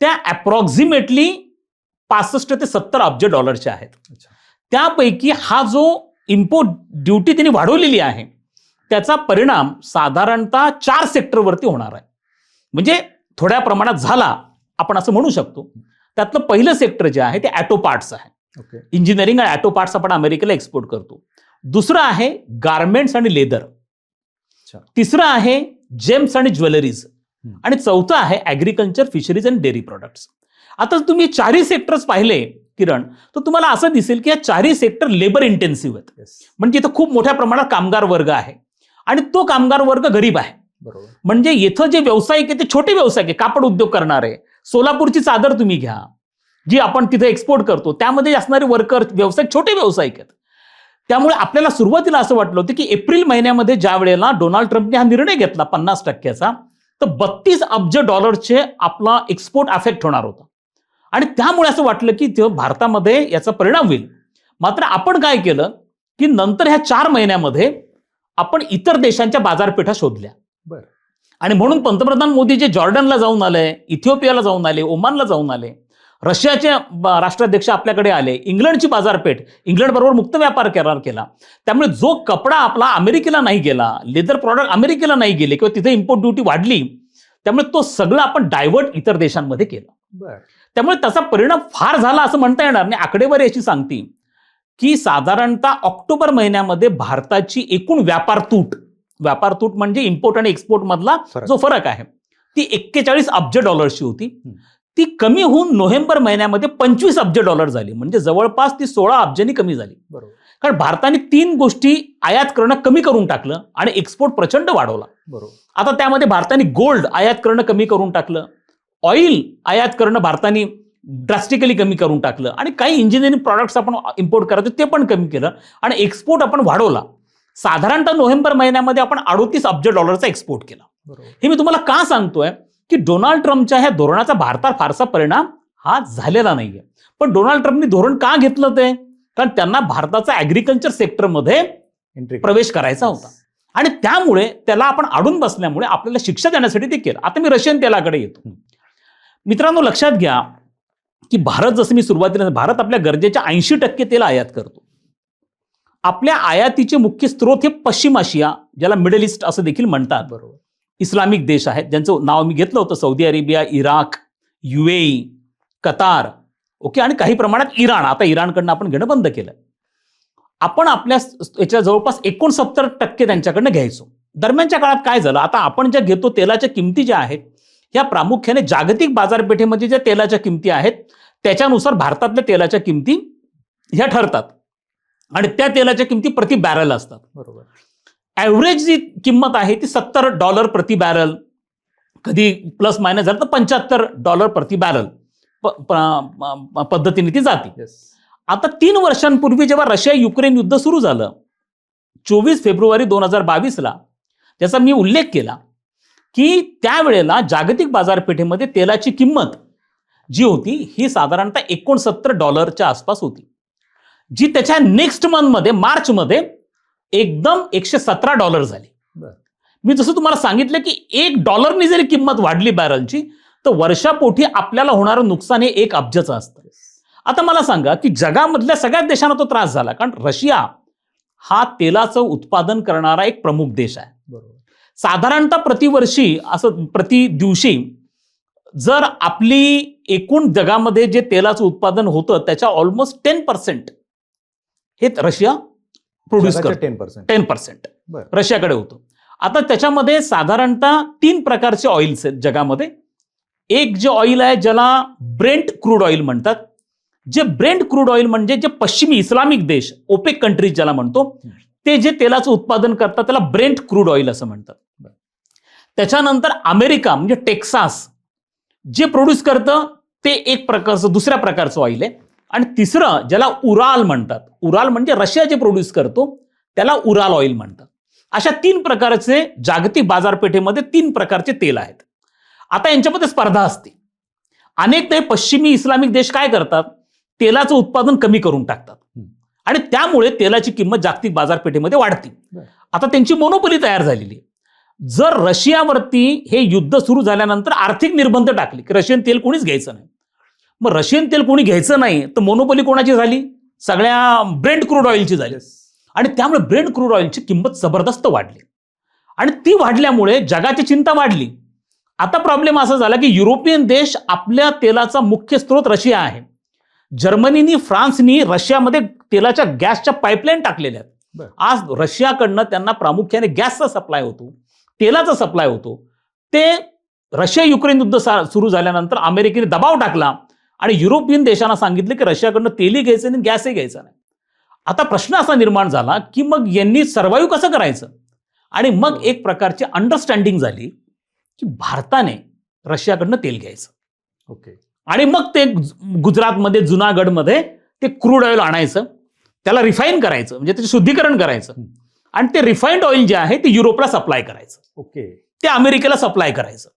त्या अप्रॉक्सिमेटली 65 ते 70 अब्ज आहेत. त्यापैकी हा जो इम्पोर्ट ड्युटी त्यांनी वाढवलेली आहे त्याचा परिणाम साधारणतः 4 सेक्टरवरती होणार आहे. म्हणजे थोड्या प्रमाणात झाला आपण असं म्हणू शकतो. त्यातलं पहिलं सेक्टर जे आहे ते ॲटो पार्ट्स आहे. इंजिनिअरिंग आणि ॲटो पार्ट्स आपण अमेरिकेला एक्सपोर्ट करतो. दुसरं आहे गारमेंट्स आणि लेदर. तिसरं आहे जेम्स आणि ज्वेलरीज. आणि चौथं आहे ॲग्रिकल्चर, फिशरीज आणि डेअरी प्रॉडक्ट्स. आता तुम्ही 4ही सेक्टर्स पाहिले किरण, तर तुम्हाला असं दिसेल की या 4ही सेक्टर लेबर इंटेन्सिव्ह आहेत. म्हणजे इथं खूप मोठ्या प्रमाणात कामगार वर्ग आहे आणि तो कामगार वर्ग गरीब आहे. म्हणजे इथं जे व्यावसायिक आहे ते छोटे व्यावसायिक आहे, कापड उद्योग करणारे. सोलापूरची चादर तुम्ही घ्या जी आपण तिथे एक्सपोर्ट करतो, त्यामध्ये असणारे वर्कर व्यावसायिक छोटे व्यावसायिक आहेत. त्यामुळे आपल्याला सुरुवातीला असं वाटलं होतं की एप्रिल महिन्यामध्ये ज्या वेळेला डोनाल्ड ट्रम्पने हा निर्णय घेतला 50%चा, तर $32 अब्ज आपला एक्सपोर्ट अफेक्ट होणार होता. आणि त्यामुळे असं वाटलं की भारतामध्ये याचा परिणाम होईल. मात्र आपण काय केलं की नंतर ह्या 4 महिन्यामध्ये आपण इतर देशांच्या बाजारपेठा शोधल्या. आणि म्हणून पंतप्रधान मोदी जे जॉर्डनला जाऊन आले, इथिओपियाला जाऊन आले, ओमानला जाऊन आले, रशियाचे राष्ट्राध्यक्ष आपल्याकडे आले, इंग्लंडची बाजारपेठ, इंग्लंड बरोबर मुक्त व्यापार करार केला. त्यामुळे जो कपडा आपला अमेरिकेला नाही गेला, लेदर प्रॉडक्ट अमेरिकेला नाही गेले किंवा तिथे इम्पोर्ट ड्युटी वाढली, त्यामुळे तो सगळं आपण डायव्हर्ट इतर देशांमध्ये केलं. त्यामुळे त्याचा परिणाम फार झाला असं म्हणता येणार नाही. आकडेवारी अशी सांगते की साधारणतः ऑक्टोबर महिन्यामध्ये भारताची एकूण व्यापार तूट म्हणजे इम्पोर्ट आणि एक्सपोर्ट मधला जो फरक आहे ती $41 अब्ज होती. ती कमी होऊन नोव्हेंबर महिन्यामध्ये $25 अब्ज झाली. म्हणजे जवळपास ती 16 अब्जांनी कमी झाली. कारण भारताने 3 गोष्टी आयात करणं कमी करून टाकलं आणि एक्सपोर्ट प्रचंड वाढवला. बरोबर. आता त्यामध्ये भारताने गोल्ड आयात करणं कमी करून टाकलं, ऑइल आयात करणं भारताने ड्रास्टिकली कमी करून टाकलं आणि काही इंजिनिअरिंग प्रॉडक्ट्स आपण इम्पोर्ट करायचो ते पण कमी केलं आणि एक्सपोर्ट आपण वाढवला. साधारणतः नोव्हेंबर महिन्यामध्ये आपण 38 अब्ज डॉलरचा एक्सपोर्ट केला. बरोबर. हे मी तुम्हाला का सांगतोय की डोनाल्ड ट्रम्पच्या ह्या धोरणाचा भारतात फारसा परिणाम हा झालेला नाहीये. पण डोनाल्ड ट्रम्पनी धोरण का घेतलं ते? कारण त्यांना भारताचा ऍग्रिकल्चर सेक्टरमध्ये एंट्री प्रवेश करायचा होता आणि त्यामुळे त्याला आपण अडून बसल्यामुळे आपल्याला शिक्षा देण्यासाठी ते केलं. आता मी रशियन तेलाकडे येतो. मित्रांनो, लक्षात घ्या की भारत, जसं मी सुरुवातीला, भारत आपल्या गरजेच्या 80% तेल आयात करतो. आपल्या आयातीचे मुख्य स्रोत हे पश्चिम आशिया, ज्याला मिडल ईस्ट असं देखील म्हणतात, बरोबर, इस्लामिक देश आहेत, ज्यांचं नाव मी घेतलं होतं, Saudi Arabia, Iraq, UAE, Qatar, okay, आणि काही प्रमाणात इराण. आता इराणकडनं आपण घेणं बंद केलं. आपण आपल्या याच्या जवळपास 69% त्यांच्याकडनं घ्यायचो. दरम्यानच्या काळात काय झालं, आता आपण ज्या घेतो तेलाच्या किमती ज्या आहेत ह्या प्रामुख्याने जागतिक बाजारपेठेमध्ये ज्या तेलाच्या किमती आहेत त्याच्यानुसार भारतातल्या तेलाच्या किमती ह्या ठरतात आणि त्या तेलाच्या किमती प्रति बॅरल असतात. बरोबर. ॲव्हरेज जी किंमत आहे ती $70 प्रति बॅरल, कधी प्लस मायनस झालं तर $75 प्रति बॅरल पद्धतीने ती जाते. आता 3 वर्षांपूर्वी जेव्हा रशिया युक्रेन युद्ध सुरू झालं 24 फेब्रुवारी 2022ला, त्याचा मी उल्लेख केला की त्यावेळेला जागतिक बाजारपेठेमध्ये तेलाची किंमत जी होती ही साधारणतः $69 आसपास होती, जी त्याच्या नेक्स्ट मंथमध्ये, मार्चमध्ये एकदम $117 झाली. मी जसं तुम्हाला सांगितलं की $1 जरी किंमत वाढली बॅरलची तर वर्षापोटी आपल्याला होणारं नुकसान हे 1 अब्जचं असतं. आता मला सांगा की जगामधल्या सगळ्याच देशांना तो त्रास झाला, कारण रशिया हा तेलाचं उत्पादन करणारा एक प्रमुख देश आहे. बरोबर. साधारणतः प्रतिवर्षी, असं प्रति दिवशी, जर आपली एकूण जगामध्ये जे तेलाचं उत्पादन होतं त्याच्या ऑलमोस्ट 10% हे रशिया प्रोड्यूस करतो. 10% रशियाकडे होतं. आता त्याच्यामध्ये साधारणतः 3 प्रकारचे ऑइल्स आहेत जगामध्ये. एक जे ऑइल आहे ज्याला ब्रेंट क्रूड ऑइल म्हणतात. जे ब्रेंट क्रूड ऑइल म्हणजे जे पश्चिमी इस्लामिक देश, ओपेक कंट्रीज ज्याला म्हणतो, ते जे तेलाचं उत्पादन करतात त्याला ब्रेंट क्रूड ऑइल असं म्हणतात. त्याच्यानंतर अमेरिका म्हणजे टेक्सास जे प्रोड्यूस करतं ते एक प्रकारचं, दुसऱ्या प्रकारचं ऑइल आहे. आणि तिसरं ज्याला उराल म्हणतात, उराल म्हणजे रशिया जे प्रोड्यूस करतो त्याला उराल ऑइल म्हणतात. अशा 3 प्रकारचे जागतिक बाजारपेठेमध्ये 3 प्रकारचे तेल आहेत. आता यांच्यामध्ये स्पर्धा असते. अनेक पश्चिमी इस्लामिक देश काय करतात, तेलाचं उत्पादन कमी करून टाकतात आणि त्यामुळे तेलाची किंमत जागतिक बाजारपेठेमध्ये वाढते. आता त्यांची मोनोपोली तयार झालेली आहे. जर रशियावरती हे युद्ध सुरू झाल्यानंतर आर्थिक निर्बंध टाकले की रशियन तेल कोणीच घ्यायचं नाही, मग रशियन तेल कोणी घ्यायचं नाही तर मोनोपोली कोणाची झाली? सगळ्या ब्रेंट क्रूड ऑइलची झाली. आणि त्यामुळे ब्रेंट क्रूड ऑइलची किंमत जबरदस्त वाढली आणि ती वाढल्यामुळे जगाची चिंता वाढली. आता प्रॉब्लेम असा झाला की युरोपियन देश, आपल्या तेलाचा मुख्य स्रोत रशिया आहे. जर्मनीनी, फ्रान्सनी रशियामध्ये तेलाच्या गॅसच्या पाईपलाईन टाकलेल्या आहेत. आज रशियाकडनं त्यांना प्रामुख्याने गॅसचा सप्लाय होतो, तेलाचा सप्लाय होतो. ते रशिया युक्रेन युद्ध सुरू झाल्यानंतर अमेरिकेने दबाव टाकला आणि युरोपियन देशांना सांगितलं की रशियाकडनं तेलही घ्यायचं नाही, गॅसही घ्यायचा नाही. आता प्रश्न असा निर्माण झाला की मग यांनी सर्व्हाइव्ह कसं करायचं? आणि मग एक प्रकारची अंडरस्टँडिंग झाली की भारताने रशियाकडनं तेल घ्यायचं. ओके. आणि मग ते गुजरातमध्ये, जुनागडमध्ये ते क्रूड ऑइल आणायचं, त्याला रिफाईन करायचं, म्हणजे त्याचं शुद्धीकरण करायचं आणि ते रिफाईंड ऑइल जे आहे ते युरोपला सप्लाय करायचं. ओके. ते अमेरिकेला सप्लाय करायचं.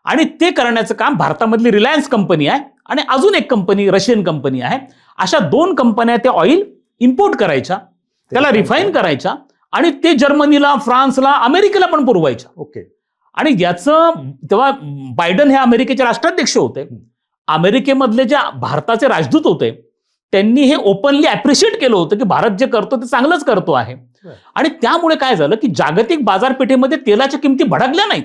आणि ते करण्याचं काम भारतामधली रिलायन्स कंपनी आहे आणि अजून एक कंपनी, रशियन कंपनी आहे. अशा 2 कंपन्या ते ऑइल इम्पोर्ट करायच्या, त्याला रिफाईन करायच्या आणि ते जर्मनीला, फ्रान्सला, अमेरिकेला पण पुरवायच्या. ओके. आणि याचं तेव्हा बायडन हे अमेरिकेचे राष्ट्राध्यक्ष होते. अमेरिकेमधले जे भारताचे राजदूत होते त्यांनी हे ओपनली अप्रिशिएट केलं होतं की भारत जे करतो ते चांगलंच करतो आहे. आणि त्यामुळे काय झालं की जागतिक बाजारपेठेमध्ये तेलाच्या किमती भडकल्या नाहीत,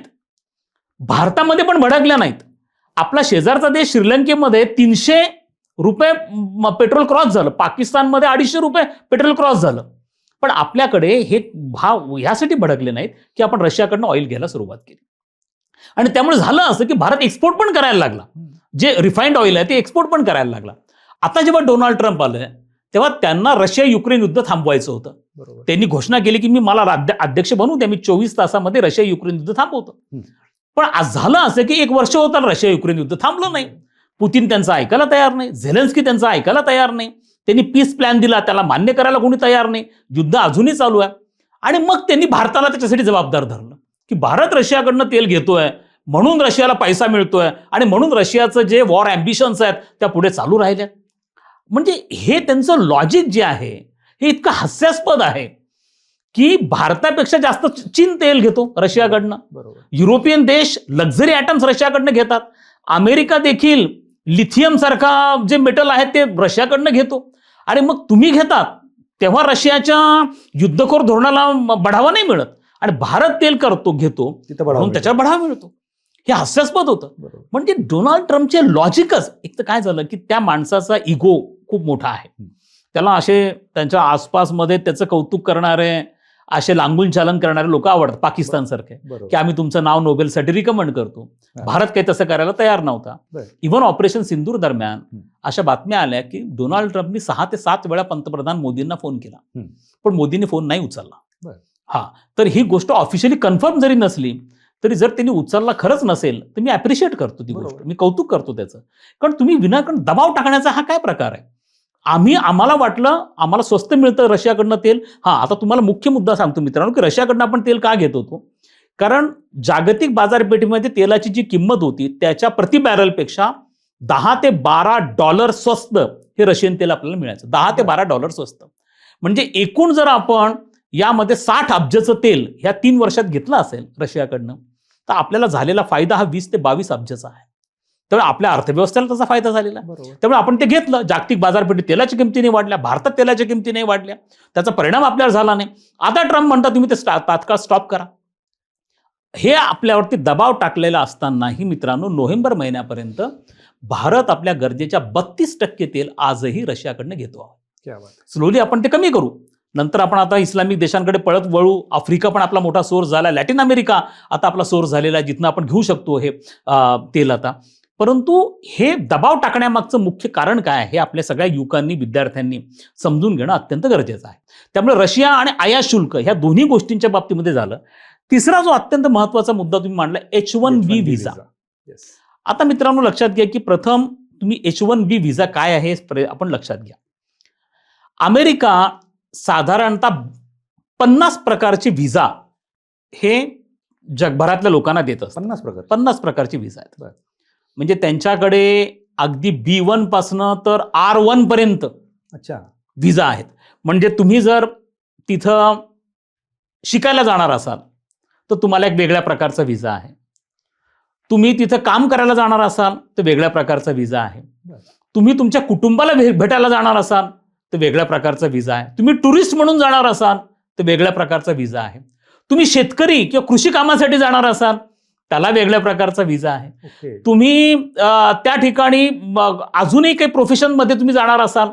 भारतामध्ये पण भडकल्या नाहीत. आपला शेजारचा देश श्रीलंकेमध्ये ₹300 पेट्रोल क्रॉस झालं, पाकिस्तानमध्ये ₹250 पेट्रोल क्रॉस झालं. पण आपल्याकडे हे भाव ह्यासाठी भडकले नाहीत की आपण रशियाकडनं ऑइल घ्यायला सुरुवात केली. आणि त्यामुळे झालं असं की भारत एक्सपोर्ट पण करायला लागला, जे रिफाईंड ऑइल आहे ते एक्सपोर्ट पण करायला लागला. आता जेव्हा डोनाल्ड ट्रम्प आले तेव्हा त्यांना रशिया युक्रेन युद्ध थांबवायचं होतं. बरोबर. त्यांनी घोषणा केली की मी मला अध्यक्ष बनवू द्या, मी 24 तासामध्ये रशिया युक्रेन युद्ध थांबवतो. पण आज झालं असं की 1 वर्ष होतं रशिया युक्रेन युद्ध थांबलं नाही. पुतीन त्यांचं ऐकायला तयार नाही, झेलेन्स्की त्यांचं ऐकायला तयार नाही. त्यांनी पीस प्लॅन दिला, त्याला मान्य करायला कोणी तयार नाही. युद्ध अजूनही चालू आहे. आणि मग त्यांनी भारताला त्याच्यासाठी जबाबदार धरलं की भारत रशियाकडनं तेल घेतोय, म्हणून रशियाला पैसा मिळतोय आणि म्हणून रशियाचं जे वॉर अँबिशन्स आहेत त्या पुढे चालू राहिल्यात. म्हणजे हे त्यांचं लॉजिक जे आहे हे इतकं हास्यास्पद आहे की भारतापेक्षा जास्त चीन तेल घेतो रशियाकडनं. बरोबर. युरोपियन देश लक्झरी ॲटम्स रशियाकडनं घेतात. अमेरिका देखील लिथियम सारखा जे मेटल आहे ते रशियाकडनं घेतो. आणि मग तुम्ही घेतात तेव्हा रशियाच्या युद्धखोर धोरणाला बढावा नाही मिळत आणि भारत तेल घेतो तिथं बढावा म्हणून त्याच्यावर बढावा मिळतो. हे हास्यास्पद होतं. बरोबर. म्हणजे डोनाल्ड ट्रम्पचे लॉजिकच एक तर काय झालं की त्या माणसाचा इगो खूप मोठा आहे. त्याला असे त्यांच्या आसपासमध्ये त्याचं कौतुक करणारे, असे लांगून चालन करणारे लोक आवडतात, पाकिस्तान सारखे, बरोबर. की आम्ही तुमचं नाव नोबेलसाठी रिकमेंड करतो. भारत काही तसं करायला तयार नव्हता. बरं. इव्हन ऑपरेशन सिंदूर दरम्यान अशा बातम्या आल्या की डोनाल्ड ट्रम्पनी 6 ते 7 वेळा पंतप्रधान मोदींना फोन केला, पण मोदींनी फोन नाही उचलला. बरं. हा, तर ही गोष्ट ऑफिशियली कन्फर्म जरी नसली तरी जर त्यांनी उचलला खरंच नसेल तर मी अप्रिशिएट करतो ती गोष्ट, बरोबर. मी कौतुक करतो त्याचं. कारण तुम्ही विनाकारण दबाव टाकण्याचा हा काय प्रकार आहे? आम्हाला वाटलं आम्हाला स्वस्त मिळतं रशियाकडनं तेल. हा, आता तुम्हाला मुख्य मुद्दा सांगतो मित्रांनो की रशियाकडनं आपण तेल का घेत होतो. कारण जागतिक बाजारपेठेमध्ये तेलाची जी किंमत होती त्याच्या प्रति बॅरलपेक्षा $10 ते $12 स्वस्त हे रशियन तेल आपल्याला मिळायचं. $10 ते $12 स्वस्त. म्हणजे एकूण जर आपण यामध्ये 60 अब्जचं तेल ह्या 3 वर्षात घेतलं असेल रशियाकडनं तर आपल्याला झालेला फायदा हा 20 ते 22 अब्जचा आहे. त्यामुळे आपल्या अर्थव्यवस्थेला त्याचा फायदा झालेला आहे. बरोबर. त्यामुळे आपण ते घेतलं. जागतिक बाजारपेठेत तेलाच्या किमती नाही वाढल्या, भारतात तेलाच्या किमती नाही वाढल्या, त्याचा परिणाम आपल्याला झाला नाही. आता ट्रम्प म्हणतात तुम्ही ते तात्काळ स्टॉप करा. हे आपल्यावरती दबाव टाकलेला असतानाही मित्रांनो नोव्हेंबर महिन्यापर्यंत भारत आपल्या गरजेच्या 32% तेल आजही रशियाकडनं घेतो आहोत. क्या बात आहे. स्लोली आपण ते कमी करू. नंतर आपण आता इस्लामिक देशांकडे पळत वळू. आफ्रिका पण आपला मोठा सोर्स झाला, लॅटिन अमेरिका आता आपला सोर्स झालेला आहे जिथनं आपण घेऊ शकतो हे तेल आता. परंतु हे दबाव टाकण्यामागचं मुख्य कारण काय आहे हे आपल्या सगळ्या युवकांनी, विद्यार्थ्यांनी समजून घेणं अत्यंत गरजेचं आहे. त्यामुळे रशिया आणि आयात शुल्क ह्या दोन्ही गोष्टींच्या बाबतीमध्ये झालं. तिसरा जो अत्यंत महत्त्वाचा मुद्दा तुम्ही मांडला H1B व्हिसा. Yes. आता मित्रांनो लक्षात घ्या की प्रथम तुम्ही H1B व्हिसा काय आहे हे आपण लक्षात घ्या. अमेरिका साधारणतः 50 प्रकारचे व्हिसा हे जगभरातल्या लोकांना देत असतात. 50 प्रकारचे व्हिसा आहेत. बरं. म्हणजे त्यांच्याकडे अगदी B1 पासनं तर R1 पर्यंत अच्छा. व्हिसा आहेत. म्हणजे तुम्ही जर तिथं शिकायला जाणार असाल तर तुम्हाला एक वेगळ्या प्रकारचा व्हिसा आहे. तुम्ही तिथं काम करायला जाणार असाल तर वेगळ्या प्रकारचा व्हिसा आहे. तुम्ही तुमच्या कुटुंबाला भेटायला जाणार असाल तर वेगळ्या प्रकारचा व्हिसा आहे. तुम्ही टुरिस्ट म्हणून जाणार असाल तर वेगळ्या प्रकारचा व्हिसा आहे. तुम्ही शेतकरी किंवा कृषी कामासाठी जाणार असाल त्याला वेगळ्या प्रकारचा व्हिसा आहे. ओके. तुम्ही त्या ठिकाणी अजूनही काही प्रोफेशनमध्ये तुम्ही जाणार असाल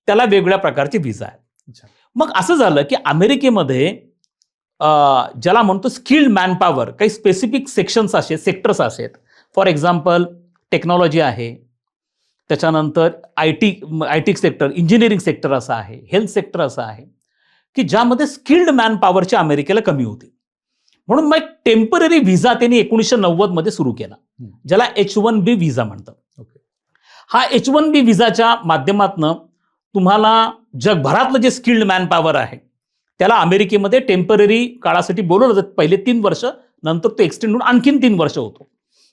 त्याला वेगळ्या प्रकारचे व्हिसा आहे. अच्छा. मग असं झालं की अमेरिकेमध्ये ज्याला म्हणतो स्किल्ड मॅनपॉवर, काही स्पेसिफिक सेक्शन्स असे, सेक्टर्स आहेत. फॉर एक्झाम्पल टेक्नॉलॉजी आहे, त्याच्यानंतर I T sector, engineering sector असं आहे, हेल्थ सेक्टर असं आहे की ज्यामध्ये स्किल्ड मॅनपॉवरची अमेरिकेला कमी होती. म्हणून मग टेम्पररी व्हिसा त्यांनी 1990 मध्ये सुरू केला ज्याला H1B व्हिसा म्हणतात. ओके. हा H1B व्हिसाच्या माध्यमातून तुम्हाला जगभरातलं जे स्किल्ड मॅनपॉवर आहे त्याला अमेरिकेमध्ये टेम्पररी काळासाठी बोलवलं जातं. पहिले 3 वर्ष, नंतर तो एक्सटेंड होऊन आणखीन 3 वर्ष होतो.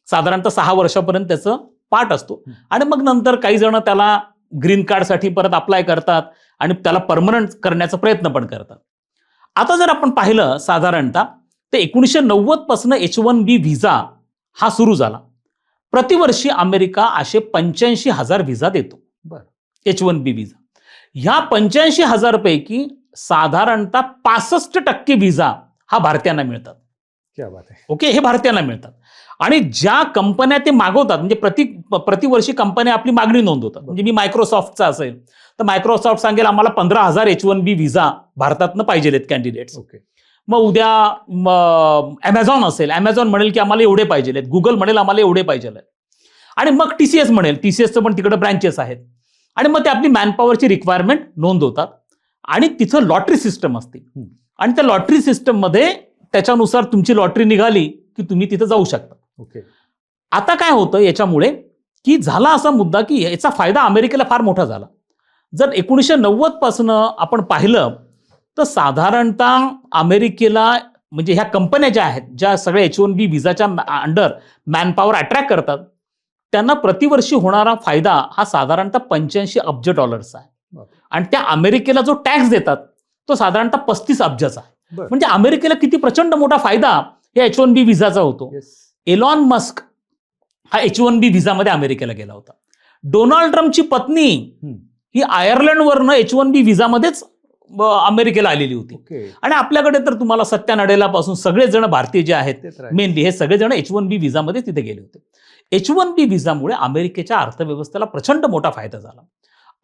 साधारणतः 6 वर्षापर्यंत त्याचं पार्ट असतो. आणि मग नंतर काही जण त्याला ग्रीन कार्डसाठी परत अप्लाय करतात आणि त्याला परमनंट करण्याचा प्रयत्न पण करतात. आता जर आपण पाहिलं साधारणतः ते 1990 पासून H1B व्हिसा हा सुरू झाला. प्रतिवर्षी अमेरिका असे 85,000 व्हिसा देतो. बरं. H1B visa. ह्या 85,000 पैकी साधारणतः 65% व्हिसा हा भारतीयांना मिळतात. क्या बात आहे. ओके, हे भारतीयांना मिळतात. आणि ज्या कंपन्या ते मागवतात म्हणजे प्रतिवर्षी कंपन्या आपली मागणी नोंदवतात. म्हणजे मी मायक्रोसॉफ्टचा असेल तर मायक्रोसॉफ्ट सांगेल आम्हाला 15,000 H1B व्हिसा भारतातनं पाहिजेत कॅन्डिडेट्स. ओके. मग उद्या ॲमेझॉन असेल, ॲमेझॉन म्हणेल की आम्हाला एवढे पाहिजेत, गुगल म्हणेल आम्हाला एवढे पाहिजेत. आणि मग TCS म्हणेल, TCSचं पण तिकडे ब्रँचेस आहेत. आणि मग ते आपली मॅनपॉवरची रिक्वायरमेंट नोंदवतात आणि तिथं लॉटरी सिस्टम असते आणि त्या लॉटरी सिस्टममध्ये त्याच्यानुसार तुमची लॉटरी निघाली की तुम्ही तिथं जाऊ शकता. ओके. आता काय होतं याच्यामुळे की झाला असा मुद्दा की याचा फायदा अमेरिकेला फार मोठा झाला. जर 1990 पासून आपण पाहिलं तर साधारणतः अमेरिकेला म्हणजे ह्या कंपन्या ज्या आहेत ज्या सगळ्या H1B व्हिसाच्या अंडर मॅनपॉवर अट्रॅक्ट करतात त्यांना प्रतिवर्षी होणारा फायदा हा साधारणतः 85 अब्ज डॉलर्सचा आहे आणि त्या अमेरिकेला जो टॅक्स देतात तो साधारणतः 35 अब्जाचा आहे. म्हणजे अमेरिकेला किती प्रचंड मोठा फायदा या H1B व्हिसाचा होतो. एलॉन मस्क हा H1B व्हिसामध्ये अमेरिकेला गेला होता. डोनाल्ड ट्रम्पची पत्नी ही आयर्लंडवरनं H1B व्हिसामध्येच अमेरिकेला आलेली होती आणि आपल्याकडे तर तुम्हाला सत्या नडेलापासून सगळेजण भारतीय जे आहेत मेनली हे सगळेजण H1B व्हिसामध्ये तिथे गेले होते. H1B व्हिसामुळे अमेरिकेच्या अर्थव्यवस्थेला प्रचंड मोठा फायदा झाला.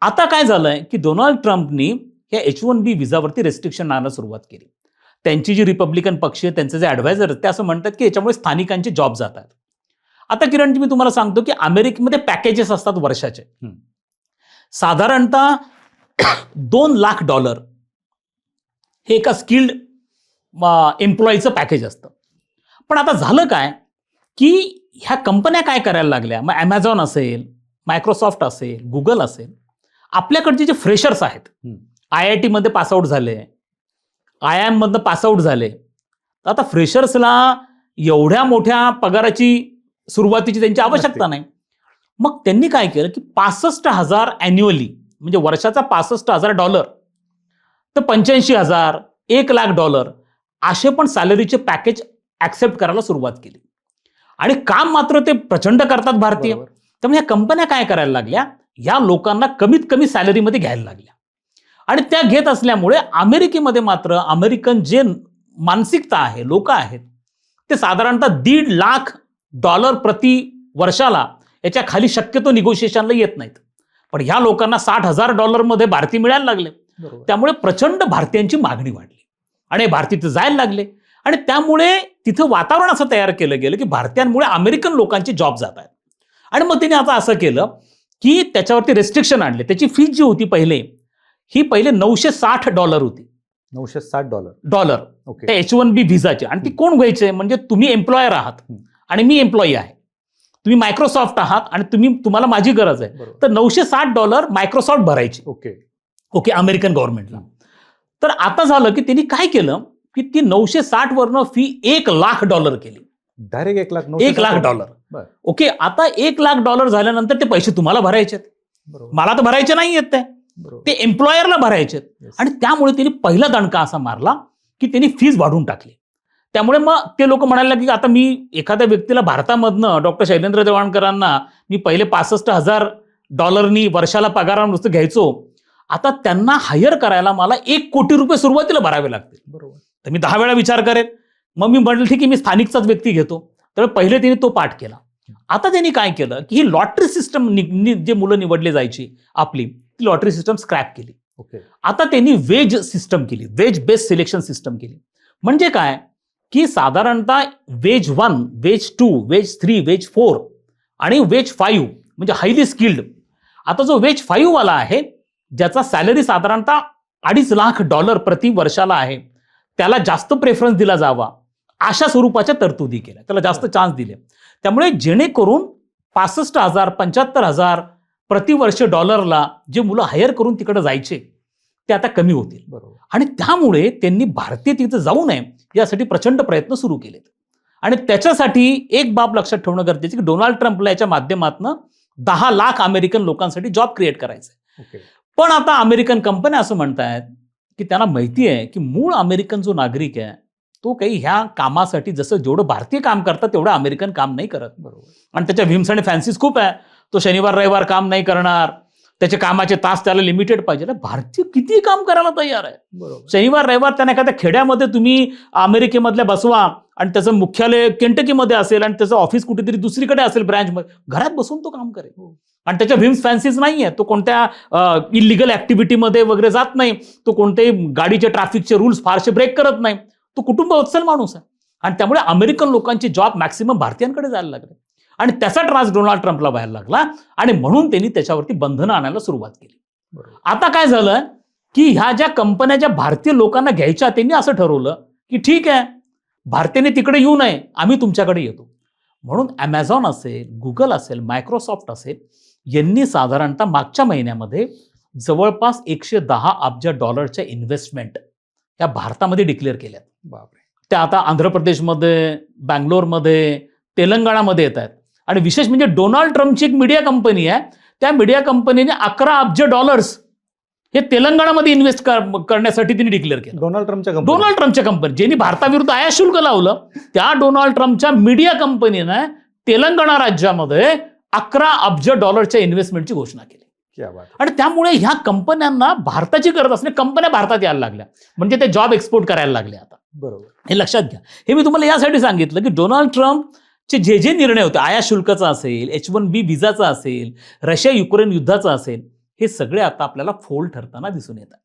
आता काय झालंय की डोनाल्ड ट्रम्पनी या H1B व्हिसावरती रेस्ट्रिक्शन आणायला सुरुवात केली. त्यांची जी रिपब्लिकन पक्ष त्यांचे जे ॲडवायझर आहेत ते असं म्हणतात की याच्यामुळे स्थानिकांचे जॉब जात आहेत. आता किरणजी मी तुम्हाला सांगतो की अमेरिकेमध्ये पॅकेजेस असतात वर्षाचे साधारणतः $2 लाख हे एका स्किल्ड एम्प्लॉईचं पॅकेज असतं. पण आता झालं काय की ह्या कंपन्या काय करायला लागल्या मग ॲमेझॉन असेल मायक्रोसॉफ्ट असेल गुगल असेल आपल्याकडचे जे फ्रेशर्स आहेत IIT मध्ये पासआउट झाले IIM मधनं पासआउट झाले आता फ्रेशर्सला एवढ्या मोठ्या पगाराची सुरुवातीची त्यांची आवश्यकता नाही. मग त्यांनी काय केलं की 65,000 ॲन्युअली म्हणजे वर्षाचा $65,000 तर 85,000 $1 लाख असे पण सॅलरीचे पॅकेज ऍक्सेप्ट करायला सुरुवात केली आणि काम मात्र ते प्रचंड करतात भारतीय. त्यामुळे या कंपन्या काय करायला लागल्या या लोकांना कमीत कमी सॅलरीमध्ये घ्यायला लागल्या आणि त्या घेत असल्यामुळे अमेरिकेमध्ये मात्र अमेरिकन जे मानसिकता आहे लोक आहेत ते साधारणतः $1.5 लाख प्रति वर्षाला याच्या खाली शक्यतो निगोशिएशनला येत नाहीत. पण ह्या लोकांना $60,000 मध्ये भारतीय मिळायला लागले. त्यामुळे प्रचंड भारतीयांची मागणी वाढली आणि भारतीय तिथे जायला लागले आणि त्यामुळे तिथं वातावरण असं तयार केलं गेलं की भारतीयांमुळे अमेरिकन लोकांचे जॉब जात आहेत. आणि मग त्यांनी आता असं केलं की त्याच्यावरती रेस्ट्रिक्शन आणले. त्याची फीस जी होती पहिले $960 होती. $960 त्या H1B व्हिसाचे आणि ती कोण घ्यायचे म्हणजे तुम्ही एम्प्लॉयर आहात आणि मी एम्प्लॉई आहे. तुम्ही मायक्रोसॉफ्ट आहात आणि तुम्हाला माझी गरज आहे तर $960 मायक्रोसॉफ्ट भरायची ओके अमेरिकन गव्हर्नमेंटला. तर आता झालं की त्यांनी काय केलं की ती 960 वरनं फी $1 लाख केली. Direct $1 lakh okay. आता $1 लाख झाल्यानंतर ते पैसे तुम्हाला भरायचे मला तर भरायचे नाही आहेत ते एम्प्लॉयरला भरायचे आणि त्यामुळे त्यांनी पहिला दणका असा मारला की त्यांनी फीस वाढवून टाकली. त्यामुळे मग ते लोक म्हणायला की आता मी एखाद्या व्यक्तीला भारतामधनं डॉक्टर शैलेंद्र देवाणकरांना मी पहिले $65,000 वर्षाला पगारावर नुसतं घ्यायचो आता त्यांना हायर करायला मला $1 कोटी सुरुवातीला भरावे लागतील. तर मी 10 वेळा विचार करेन. मग मी म्हटलं ठीक आहे मी स्थानिकचाच व्यक्ती घेतो. तर पहिले त्यांनी तो पाठ केला. आता त्यांनी काय केलं की ही लॉटरी सिस्टम जे मुलं निवडले जायची आपली ती लॉटरी सिस्टम स्क्रॅप केली. आता त्यांनी वेज सिस्टम केली वेज बेस्ड सिलेक्शन सिस्टम केली. म्हणजे काय की साधारणतः वेज 1 वेज 2 वेज 3 वेज 4 आणि वेज 5 म्हणजे हायली स्किल्ड. आता जो वेज 5 वाला आहे ज्याचा सॅलरी साधारणतः $2.5 लाख प्रति वर्षाला आहे त्याला जास्त प्रेफरन्स दिला जावा अशा स्वरूपाच्या तरतुदी केल्या त्याला जास्त चान्स दिले. त्यामुळे जेणेकरून 65,000 75,000 प्रतिवर्ष डॉलरला जे मुलं हायर करून तिकडे जायचे ते आता कमी होतील. आणि त्यामुळे त्यांनी भारतीय तिथे जाऊ नये यासाठी प्रचंड प्रयत्न सुरू केलेत. आणि त्याच्यासाठी एक बाब लक्षात ठेवणं गरजेचं की डोनाल्ड ट्रम्पला याच्या माध्यमातून 10 लाख अमेरिकन लोकांसाठी जॉब क्रिएट करायचा. पण आता अमेरिकन कंपन्या असं म्हणतायत की त्यांना माहिती आहे की मूळ अमेरिकन जो नागरिक आहे तो काही ह्या कामासाठी जसं जेवढं भारतीय काम करतात तेवढं अमेरिकन काम नाही करत. आणि त्याच्या व्हिम्स आणि फॅन्सीज खूप आहे. तो शनिवार रविवार काम नाही करणार त्याचे कामाचे तास त्याला लिमिटेड पाहिजे. भारतीय किती काम करायला तयार आहे. शनिवार रविवार त्यांना एखाद्या खेड्यामध्ये तुम्ही अमेरिकेमधल्या बसवा आणि त्याचं मुख्यालय केंटकीमध्ये असेल आणि त्याचं ऑफिस कुठेतरी दुसरीकडे असेल ब्रँचमध्ये घरात बसून तो काम करेल. आणि त्याच्या व्हिम्स फॅन्सीज नाही आहे. तो कोणत्या इलिगल ऍक्टिव्हिटीमध्ये वगैरे जात नाही. तो कोणत्याही गाडीचे ट्रॅफिकचे रूल्स फारसे ब्रेक करत नाही. तो कुटुंब वत्सल माणूस आहे. आणि त्यामुळे अमेरिकन लोकांचे जॉब मॅक्सिमम भारतीयांकडे जायला लागले. आणि त्याचा त्रास डोनाल्ड ट्रम्पला व्हायला लागला आणि म्हणून त्यांनी त्याच्यावरती बंधनं आणायला सुरुवात केली. आता काय झालं की ह्या ज्या कंपन्या ज्या भारतीय लोकांना घ्यायच्या त्यांनी असं ठरवलं की ठीक आहे, भारतीयाने तिकडे येऊ नये, आम्ही तुमच्याकडे येतो. म्हणून ॲमेझॉन असेल, गुगल असेल, मायक्रोसॉफ्ट असेल यांनी साधारणतः मागच्या महिन्यामध्ये जवळपास $110 अब्ज इन्व्हेस्टमेंट या भारतामध्ये डिक्लेअर केल्यात. बापरे. त्या आता आंध्र प्रदेशमध्ये, बँगलोरमध्ये, तेलंगणामध्ये येत आहेत. आणि विशेष म्हणजे डोनाल्ड ट्रम्पची एक मीडिया कंपनी आहे, त्या मीडिया कंपनीने $11 अब्ज हे तेलंगणामध्ये इन्व्हेस्ट करण्यासाठी त्यांनी डिक्लेअर केलं. डोनाल्ड ट्रम्पच्या कंपनी ज्यांनी भारताविरुद्ध आयात शुल्क लावलं, त्या डोनाल्ड ट्रम्पच्या मीडिया कंपनीने तेलंगणा राज्यामध्ये $11 अब्ज इन्व्हेस्टमेंटची घोषणा केली. आणि त्यामुळे ह्या कंपन्यांना भारताची गरज असणे, कंपन्या भारतात यायला लागल्या, म्हणजे ते जॉब एक्सपोर्ट करायला लागले आता. बरोबर. हे लक्षात घ्या. हे मी तुम्हाला यासाठी सांगितलं की डोनाल्ड ट्रम्पचे जे निर्णय होते, आयात शुल्काचा असेल, H1B व्हिसाचा असेल, रशिया युक्रेन युद्धाचा असेल, हे सगळे आता आपल्याला फोल ठरताना दिसून येतात.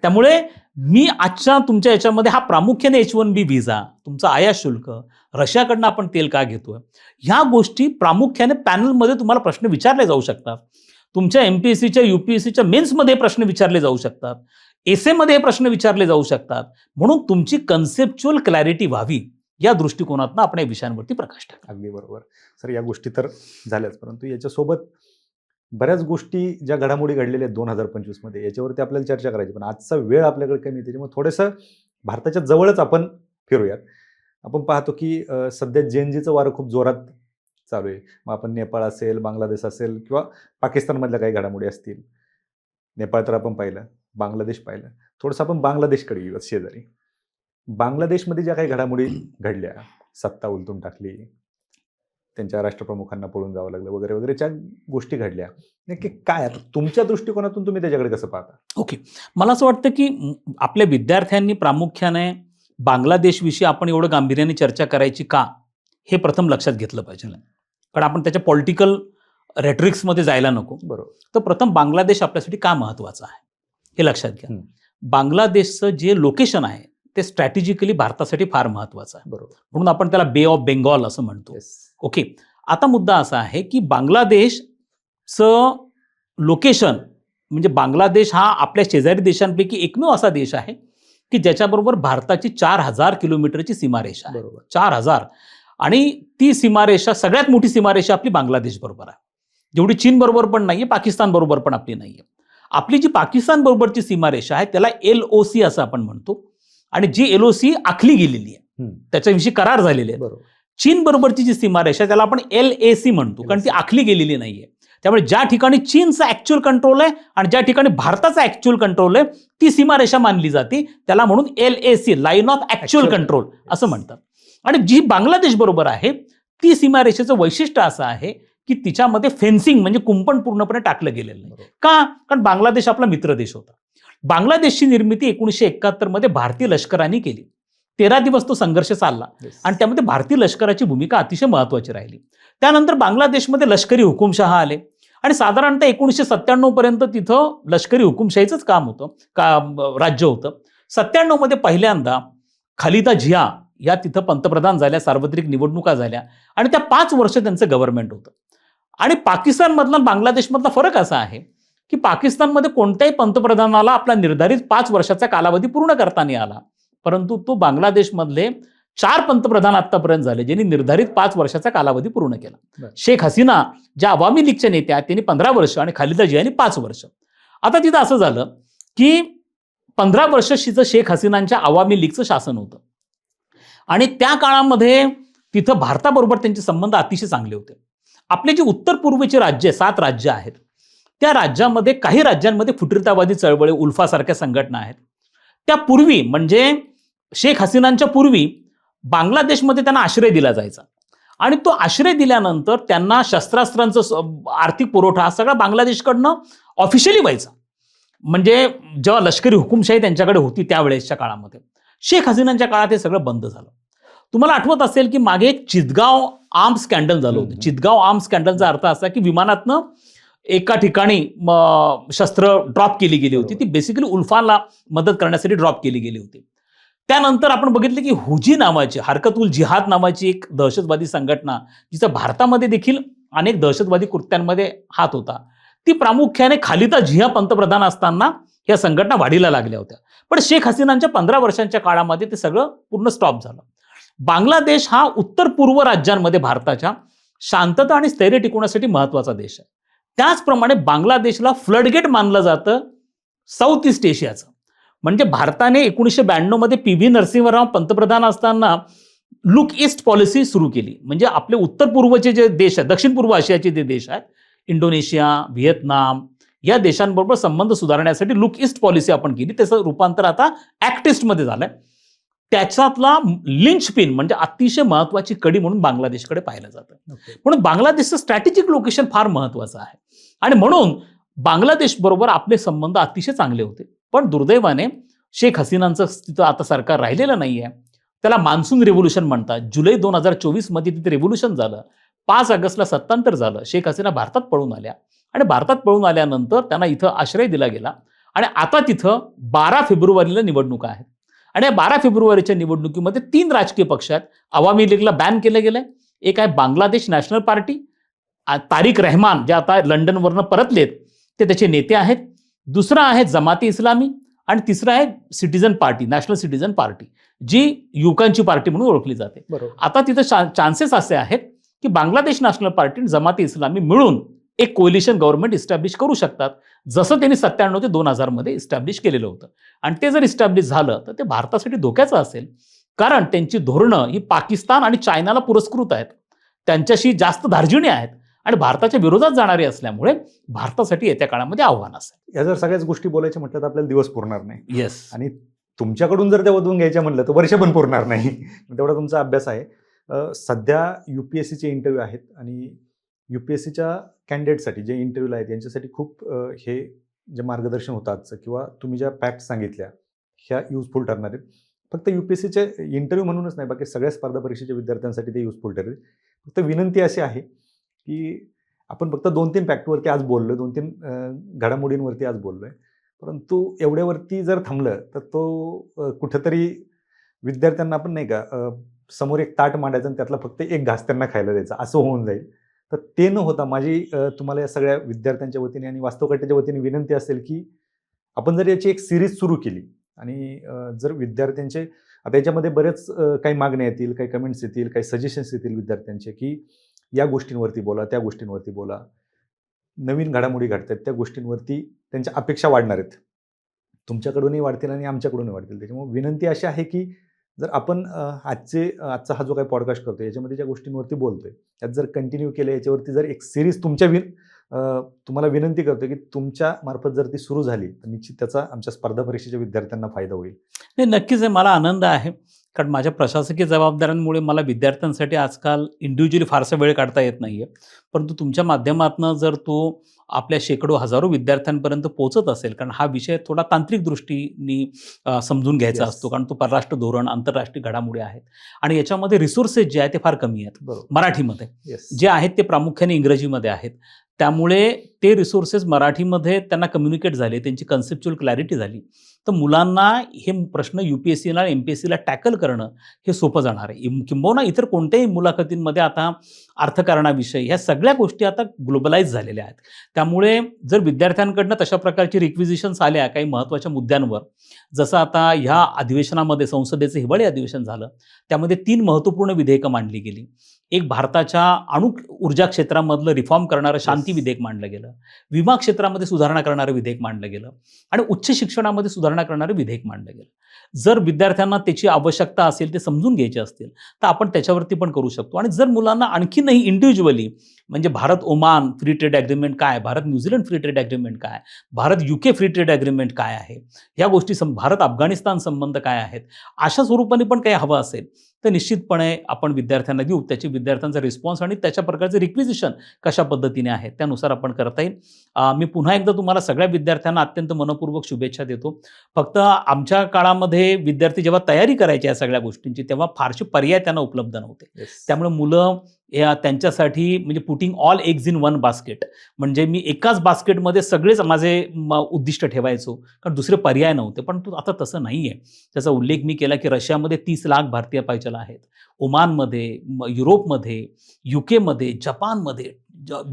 त्यामुळे मी आजच्या तुमच्या याच्यामध्ये हा प्रामुख्याने H1B व्हिसा, तुमचा आयात शुल्क, रशियाकडनं आपण तेल का घेतोय, ह्या गोष्टी प्रामुख्याने पॅनलमध्ये तुम्हाला प्रश्न विचारले जाऊ शकतात. तुमच्या MPSCच्या UPSCच्या मेन्समध्ये प्रश्न विचारले जाऊ शकतात, एसेमध्ये प्रश्न विचारले जाऊ शकतात. म्हणून तुमची कन्सेप्च्युअल क्लॅरिटी व्हावी या दृष्टिकोनातून आपण या विषयांवरती प्रकाश टाकला. अगदी बरोबर सर. या गोष्टी तर झाल्याच, परंतु याच्यासोबत बऱ्याच गोष्टी ज्या घडामोडी घडलेल्या आहेत 2025 मध्ये, याच्यावरती आपल्याला चर्चा करायची, पण आजचा वेळ आपल्याकडे कमी, त्याच्यामुळे थोडंसं भारताच्या जवळच आपण फिरूयात. आपण पाहतो की सध्या JNGचं वारं खूप जोरात चालू आहे. मग आपण नेपाळ असेल, बांगलादेश असेल किंवा पाकिस्तानमधल्या काही घडामोडी असतील. नेपाळ तर आपण पाहिलं, बांगलादेश पाहिलं. थोडंसं आपण बांगलादेशकडे येऊयात, शेजारी. बांगलादेशमध्ये ज्या काही घडामोडी घडल्या, सत्ता उलटून टाकली, त्यांच्या राष्ट्रप्रमुखांना पळून जावं लागलं वगैरे वगैरे ज्या गोष्टी घडल्या, नक्की काय आता तुमच्या दृष्टिकोनातून तुम्ही त्याच्याकडे कसं पाहता? ओके, मला असं वाटतं की आपल्या विद्यार्थ्यांनी प्रामुख्याने बांगलादेशविषयी आपण एवढं गांभीर्याने चर्चा करायची का, हे प्रथम लक्षात घेतलं पाहिजे. कारण आपण त्याच्या पॉलिटिकल रेटरिक्समध्ये जायला नको. बरोबर. तर प्रथम बांगलादेश आपल्यासाठी का महत्त्वाचं आहे हे लक्षात घ्या. बांगलादेशचं जे लोकेशन आहे ते स्ट्रॅटेजिकली भारतासाठी फार महत्त्वाचं आहे. बरोबर. म्हणून आपण त्याला बे ऑफ बेंगॉल असं म्हणतो. ओके, आता मुद्दा असा आहे की बांगलादेशचं लोकेशन म्हणजे बांगलादेश हा आपल्या शेजारी देशांपैकी एकमेव असा देश आहे की ज्याच्याबरोबर भारताची 4000 किलोमीटरची सीमारेषा आहे. 4000. आणि ती सीमारेषा, सगळ्यात मोठी सीमारेषा आपली बांगलादेश बरोबर आहे. जेवढी चीन बरोबर पण नाहीये, पाकिस्तान बरोबर पण आपली नाहीये. आपली जी पाकिस्तान बरोबरची सीमारेषा आहे त्याला LOC असं आपण म्हणतो, आणि जी LOC आखली गेलेली आहे, त्याच्याविषयी करार झालेले आहे. चीन बरोबरची जी सीमारेषा त्याला आपण LAC म्हणतो, कारण ती आखली गेलेली नाहीये. त्यामुळे ज्या ठिकाणी चीनचा ऍक्च्युअल कंट्रोल आहे आणि ज्या ठिकाणी भारताचा ऍक्च्युअल कंट्रोल आहे ती सीमारेषा मानली जाते. त्याला म्हणून LAC, line of actual control असं म्हणतात. आणि जी बांगलादेश बरोबर आहे ती सीमारेषेचं वैशिष्ट्य असं आहे की तिच्यामध्ये फेन्सिंग म्हणजे कुंपण पूर्णपणे टाकलं गेलेलं नाही. का? कारण बांगलादेश आपला मित्र देश होता. बांगलादेशची निर्मिती 1971 मध्ये भारतीय लष्कराने केली. 13 दिवस तो संघर्ष चालला आणि त्यामध्ये भारतीय लष्कराची भूमिका अतिशय महत्वाची राहिली. त्यानंतर बांगलादेशमध्ये लष्करी हुकुमशहा आले आणि साधारणतः 1997 पर्यंत तिथं लष्करी हुकुमशाहीचंच काम होतं, राज्य होतं. 97 मध्ये पहिल्यांदा खालिदा जिया या तिथं पंतप्रधान झाल्या, सार्वत्रिक निवडणुका झाल्या आणि त्या 5 वर्ष त्यांचं गव्हर्नमेंट होतं. आणि पाकिस्तानमधला बांगलादेशमधला फरक असा आहे की पाकिस्तानमध्ये कोणत्याही पंतप्रधानाला आपला निर्धारित 5 वर्षाचा कालावधी पूर्ण करता नाही आला, परंतु तो बांगलादेशमधले 4 पंतप्रधान आतापर्यंत झाले ज्यांनी निर्धारित 5 वर्षाचा कालावधी पूर्ण केला. शेख हसीना ज्या अवामी लीगच्या नेत्या त्यांनी 15 वर्ष आणि खालिदा जियानी 5 वर्ष. आता तिथं असं झालं की 15 वर्ष शेख हसीनांच्या अवामी लीगचं शासन होतं आणि त्या काळामध्ये तिथं भारताबरोबर त्यांचे संबंध अतिशय चांगले होते. आपले जे उत्तर पूर्वेचे राज्य 7 राज्य आहेत, त्या राज्यामध्ये काही राज्यांमध्ये फुटीरतावादी चळवळी, उल्फासारख्या संघटना आहेत. त्यापूर्वी म्हणजे शेख हसीनांच्या पूर्वी बांगलादेशमध्ये त्यांना आश्रय दिला जायचा आणि तो आश्रय दिल्यानंतर त्यांना शस्त्रास्त्रांचं आर्थिक पुरवठा हा सगळा बांगलादेशकडनं ऑफिशियली व्हायचा. म्हणजे जेव्हा लष्करी हुकुमशाही त्यांच्याकडे होती त्यावेळेसच्या काळामध्ये. शेख हसीनांच्या काळात हे सगळं बंद झालं. तुम्हाला आठवत असेल की मागे एक चितगाव आर्म्स स्कॅन्डल झालं होतं. चितगाव आर्म्स स्कॅन्डलचा अर्थ असा की विमानातनं एका ठिकाणी शस्त्र ड्रॉप केली गेली होती. ती बेसिकली उल्फाला मदत करण्यासाठी ड्रॉप केली गेली होती. त्यानंतर आपण बघितलं की हुजी नावाची, हरकत उल जिहाद नावाची एक दहशतवादी संघटना, जिचा भारतामध्ये देखील अनेक दहशतवादी कृत्यांमध्ये हात होता, ती प्रामुख्याने खालिदा जिया पंतप्रधान असताना या संघटना वाढीला लागल्या होत्या. पण शेख हसीनांच्या 15 वर्षांच्या काळामध्ये ते सगळं पूर्ण स्टॉप झालं. बांगलादेश हा उत्तर पूर्व राज्यांमध्ये भारताच्या शांतता आणि स्थैर्य टिकवण्यासाठी महत्वाचा देश आहे. त्याचप्रमाणे बांगलादेशला फ्लडगेट मानलं जातं साऊथ ईस्ट एशियाचं. म्हणजे भारताने 1992 मध्ये पी.व्ही. नरसिंहराव पंतप्रधान असताना लुक ईस्ट पॉलिसी सुरू केली. म्हणजे आपले उत्तर पूर्वचे जे देश आहेत, दक्षिण पूर्व आशियाचे जे देश आहेत, इंडोनेशिया, व्हिएतनाम, या देशांबरोबर संबंध सुधारण्यासाठी लुक ईस्ट पॉलिसी आपण केली. त्याचं रूपांतर आता ॲक्ट ईस्टमध्ये झालंय. त्याच्यातला लिंचपिन म्हणजे अतिशय महत्वाची कडी म्हणून बांगलादेशकडे पाहिलं जातं. म्हणून बांगलादेशचं स्ट्रॅटेजिक लोकेशन फार महत्वाचं आहे आणि म्हणून बांगलादेश बरोबर आपले संबंध अतिशय चांगले होते. पण दुर्दैवाने शेख हसीनांचं तिथं आता सरकार राहिलेलं नाहीये. त्याला मान्सून रेव्होल्युशन म्हणतात. जुलै 2024 मध्ये तिथे रेव्होल्युशन झालं. 5 ऑगस्टला सत्तांतर झालं. शेख हसीना भारतात पळून आल्या आणि भारतात पळून आल्यानंतर त्यांना इथं आश्रय दिला गेला आणि आता तिथं 12 फेब्रुवारीला निवडणुका आहेत आणि या 12 फेब्रुवारीच्या निवडणुकीमध्ये 3 राजकीय पक्ष आहेत. अवामी लीगला बॅन केलं गेलंय. एक आहे बांगलादेश नॅशनल पार्टी, तारिक रहमान जे आता लंडनवरनं परतलेत ते त्याचे नेते आहेत. दुसरा आहे जमाती इस्लामी आणि तिसरा आहे citizen party, national citizen party, जी युवकांची पार्टी म्हणून ओळखली जाते. आता तिथं चान्सेस असे आहेत की बांगलादेश नॅशनल पार्टी आणि जमाती इस्लामी मिळून एक कोलिशन गव्हर्नमेंट इस्टॅब्लिश करू शकतात, जसं त्यांनी 97 ते 2000 मध्ये इस्टॅब्लिश केलेलं होतं. आणि ते जर इस्टॅब्लिश झालं तर ते भारतासाठी धोक्याचं असेल, कारण त्यांची धोरणं ही पाकिस्तान आणि चायनाला पुरस्कृत आहेत, त्यांच्याशी जास्त धार्जिणे आहेत आणि भारताच्या विरोधात जाणारे असल्यामुळे भारतासाठी येत्या काळामध्ये आव्हान असेल. या जर सगळ्याच गोष्टी बोलायच्या म्हटलं तर आपल्याला दिवस पुरणार नाही. येस. आणि तुमच्याकडून जर त्या वधवून घ्यायच्या म्हटलं तर वर्ष पण पुरणार नाही. तेवढा तुमचा अभ्यास आहे. सध्या UPSCचे इंटरव्ह्यू आहेत आणि UPSCच्या कॅन्डिडेटसाठी जे इंटरव्ह्यूला आहेत यांच्यासाठी खूप हे जे मार्गदर्शन होतं आजचं किंवा तुम्ही ज्या फॅक्ट्स सांगितल्या ह्या युजफुल ठरणार आहेत. फक्त UPSCचे इंटरव्ह्यू म्हणूनच नाही, बाकी सगळ्या स्पर्धा परीक्षेच्या विद्यार्थ्यांसाठी ते युजफुल ठरेल. फक्त विनंती अशी आहे की आपण फक्त 2-3 फॅक्टवरती आज बोललो, 2-3 घडामोडींवरती आज बोललोय, परंतु एवढ्यावरती जर थांबलं तर तो कुठंतरी विद्यार्थ्यांना आपण नाही का समोर एक ताट मांडायचं आणि त्यातला फक्त एक घास त्यांना खायला द्यायचा असं होऊन जाईल. तर ते न होता माझी तुम्हाला या सगळ्या विद्यार्थ्यांच्या वतीने आणि वास्तवकट्ट्याच्या वतीने विनंती असेल की आपण जर याची एक सिरीज सुरू केली आणि जर विद्यार्थ्यांचे आता याच्यामध्ये बरेच काही मागण्या येतील, काही कमेंट्स येतील, काही सजेशन्स येतील विद्यार्थ्यांचे की या गोष्टींवरती बोला, त्या गोष्टींवरती बोला, नवीन घडामोडी घडतात त्या गोष्टींवरती त्यांच्या अपेक्षा वाढणार आहेत, तुमच्याकडूनही वाढतील आणि आमच्याकडूनही वाढतील. त्याच्यामुळे विनंती अशी आहे की जर आपण आजचा हा जो काही पॉडकास्ट करतो याच्यामध्ये ज्या गोष्टींवरती बोलतोय त्यात जर कंटिन्यू केलं, याच्यावरती जर एक सिरीज तुम्हाला विनंती करतो की तुमच्या मार्फत जर ती सुरू झाली तर निश्चित त्याचा आमच्या स्पर्धा परीक्षेच्या विद्यार्थ्यांना फायदा होईल. नाही, नक्कीच आहे. मला आनंद आहे, कारण माझ्या प्रशासकीय जबाबदाऱ्यांमुळे मला विद्यार्थ्यांसाठी आजकाल इंडिव्हिज्युअली फारसा वेळ काढता येत नाहीये. परंतु तुमच्या माध्यमातून जर तो आपल्या शेकडो हजारो विद्यार्थ्यांपर्यंत पोहोचत असेल, कारण हा विषय थोडा तांत्रिक दृष्टीने समजून घ्यायचा Yes. असतो, कारण तो परराष्ट्र धोरण, आंतरराष्ट्रीय घडामोडी आहेत आणि याच्यामध्ये रिसोर्सेस जे आहेत ते फार कमी आहेत. बरोबर. मराठीमध्ये Yes. जे आहेत ते प्रामुख्याने इंग्रजीमध्ये आहेत. त्यामुळे ते रिसोर्सेस मराठीमध्ये त्यांना कम्युनिकेट झाले, त्यांची कन्सेप्च्युअल क्लॅरिटी झाली, तर मुलांना हे प्रश्न UPSCला MPSCला टॅकल करणं हे सोपं जाणार आहे. किंबहुना इतर कोणत्याही मुलाखतींमध्ये आता अर्थकारणाविषयी ह्या सगळ्या गोष्टी आता ग्लोबलाइज झालेल्या आहेत. त्यामुळे जर विद्यार्थ्यांकडनं तशा प्रकारची रिक्विजिशन्स आल्या काही महत्त्वाच्या मुद्द्यांवर, जसं आता ह्या अधिवेशनामध्ये संसदेचं हिवाळी अधिवेशन झालं, त्यामध्ये 3 महत्त्वपूर्ण विधेयकं मांडली गेली. एक भारताच्या अणु ऊर्जा क्षेत्रामधलं रिफॉर्म करणारं शांती विधेयक मांडलं गेलं, विमा क्षेत्रामध्ये सुधारणा करणारं विधेयक मांडलं गेलं आणि उच्च शिक्षणामध्ये सुधारणा करणारं विधेयक मांडलं गेलं. जर विद्यार्थ्यांना त्याची आवश्यकता असेल, ते समजून घ्यायचे असतील तर आपण त्याच्यावरती पण करू शकतो. आणि जर मुलांना आणखीनही इंडिव्हिज्युअली म्हणजे Bharat Oman free trade agreement काय, Bharat New Zealand free trade agreement काय, Bharat UK free trade agreement काय आहे, ह्या गोष्टी भारत अफगाणिस्तान संबंध काय आहेत, अशा स्वरूपाने पण काही हवं असेल तर निश्चितपणे आपण विद्यार्थ्यांना देऊ. त्याची विद्यार्थ्यांचा रिस्पॉन्स आणि त्याच्या प्रकारचे रिक्विजिशन कशा पद्धतीने आहे त्यानुसार आपण करता येईल. मी पुन्हा एकदा तुम्हाला सगळ्या विद्यार्थ्यांना अत्यंत मनपूर्वक शुभेच्छा देतो. फक्त आमच्या काळामध्ये विद्यार्थी जेव्हा तयारी करायची या सगळ्या गोष्टींची तेव्हा फारसे पर्याय त्यांना उपलब्ध नव्हते. Yes. त्यामुळे मुलं त्यांच्यासाठी म्हणजे putting all eggs in one basket, म्हणजे मी एकाच बास्केटमध्ये सगळेच माझे उद्दिष्ट ठेवायचो, कारण दुसरे पर्याय नव्हते. पण आता तसं नाही आहे. त्याचा उल्लेख मी केला की रशियामध्ये 30 लाख भारतीय पायचल आहेत. ओमानमध्ये, युरोपमध्ये, युकेमध्ये, जपानमध्ये,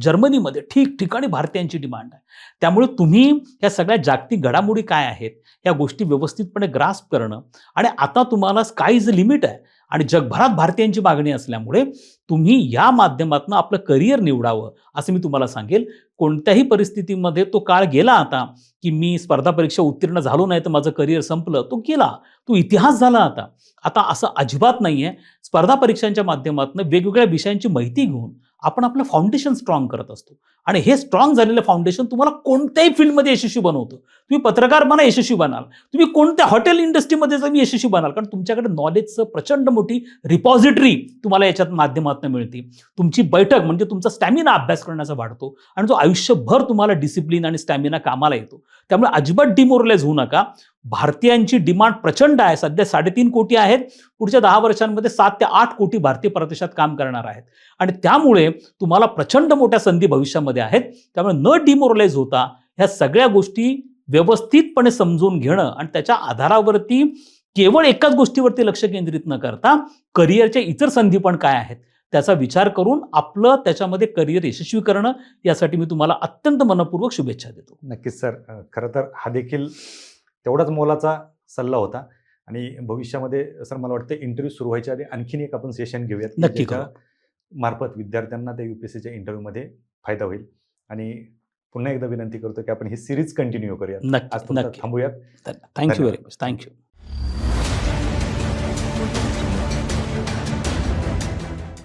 जर्मनीमध्ये ठिकठिकाणी भारतीयांची डिमांड आहे. त्यामुळे तुम्ही ह्या सगळ्या जागतिक घडामोडी काय आहेत, या गोष्टी व्यवस्थितपणे ग्रास्प करणं, आणि आता तुम्हाला स्काय इज द लिमिट आहे आणि जगभरात भारतीयांची मागणी असल्यामुळे तुम्ही या माध्यमातून आपलं करिअर निवडावं असं मी तुम्हाला सांगेल. कोणत्याही परिस्थितीमध्ये तो काळ गेला आता, की मी स्पर्धा परीक्षा उत्तीर्ण झालो नाही तर माझं करिअर संपलं. तो गेला, तो इतिहास झाला आता. आता असं अजिबात नाही आहे. स्पर्धा परीक्षांच्या माध्यमातून वेगवेगळ्या विषयांची माहिती घेऊन आपण आपलं फाउंडेशन स्ट्रॉंग करत असतो आणि हे स्ट्रॉंग झालेलं फाउंडेशन तुम्हाला कोणत्याही फील्डमध्ये यशस्वी बनवतं. तुम्ही पत्रकार बना, यशस्वी बनाल. तुम्ही कोणत्या हॉटेल इंडस्ट्रीमध्ये तुम्ही यशस्वी बनाल, कारण तुमच्याकडे नॉलेजचं प्रचंड मोठी रिपॉझिटरी तुम्हाला याच्यात माध्यमातून मिळते. तुमची बैठक म्हणजे तुमचा स्टॅमिना अभ्यास करण्याचा वाढतो आणि जो आयुष्यभर तुम्हाला डिसिप्लिन आणि स्टॅमिना कामाला येतो. त्यामुळे अजिबात डिमोरलाइज होऊ नका. भारतीयांची डिमांड प्रचंड आहे. सध्या 3.5 कोटी आहेत. पुढच्या 10 वर्षांमध्ये 7 ते 8 कोटी भारतीय परदेशात काम करणार आहेत आणि त्यामुळे तुम्हाला प्रचंड मोठ्या संधी भविष्यामध्ये आहेत. त्यामुळे न डिमोरलाइज होता ह्या सगळ्या गोष्टी व्यवस्थितपणे समजून घेणं आणि त्याच्या आधारावरती केवळ एकाच गोष्टीवरती लक्ष केंद्रित न करता करिअरच्या इतर संधी पण काय आहेत त्याचा विचार करून आपलं त्याच्यामध्ये करिअर यशस्वी करणं, यासाठी मी तुम्हाला अत्यंत मनपूर्वक शुभेच्छा देतो. नक्कीच सर. खरं तर हा देखील तेवढाच मोलाचा सल्ला होता आणि भविष्यामध्ये सर मला वाटतं इंटरव्ह्यू सुरू व्हायच्या आधी आणखीन एक आपण सेशन घेऊयात, नक्की ज्याच्या मार्फत विद्यार्थ्यांना त्या UPSCच्या इंटरव्ह्यूमध्ये फायदा होईल. आणि पुन्हा एकदा विनंती करतो की आपण ही सिरीज कंटिन्यू करूयात. आज नक्की तुमचं नक्की थांबूयात. Thank you very much. थँक्यू.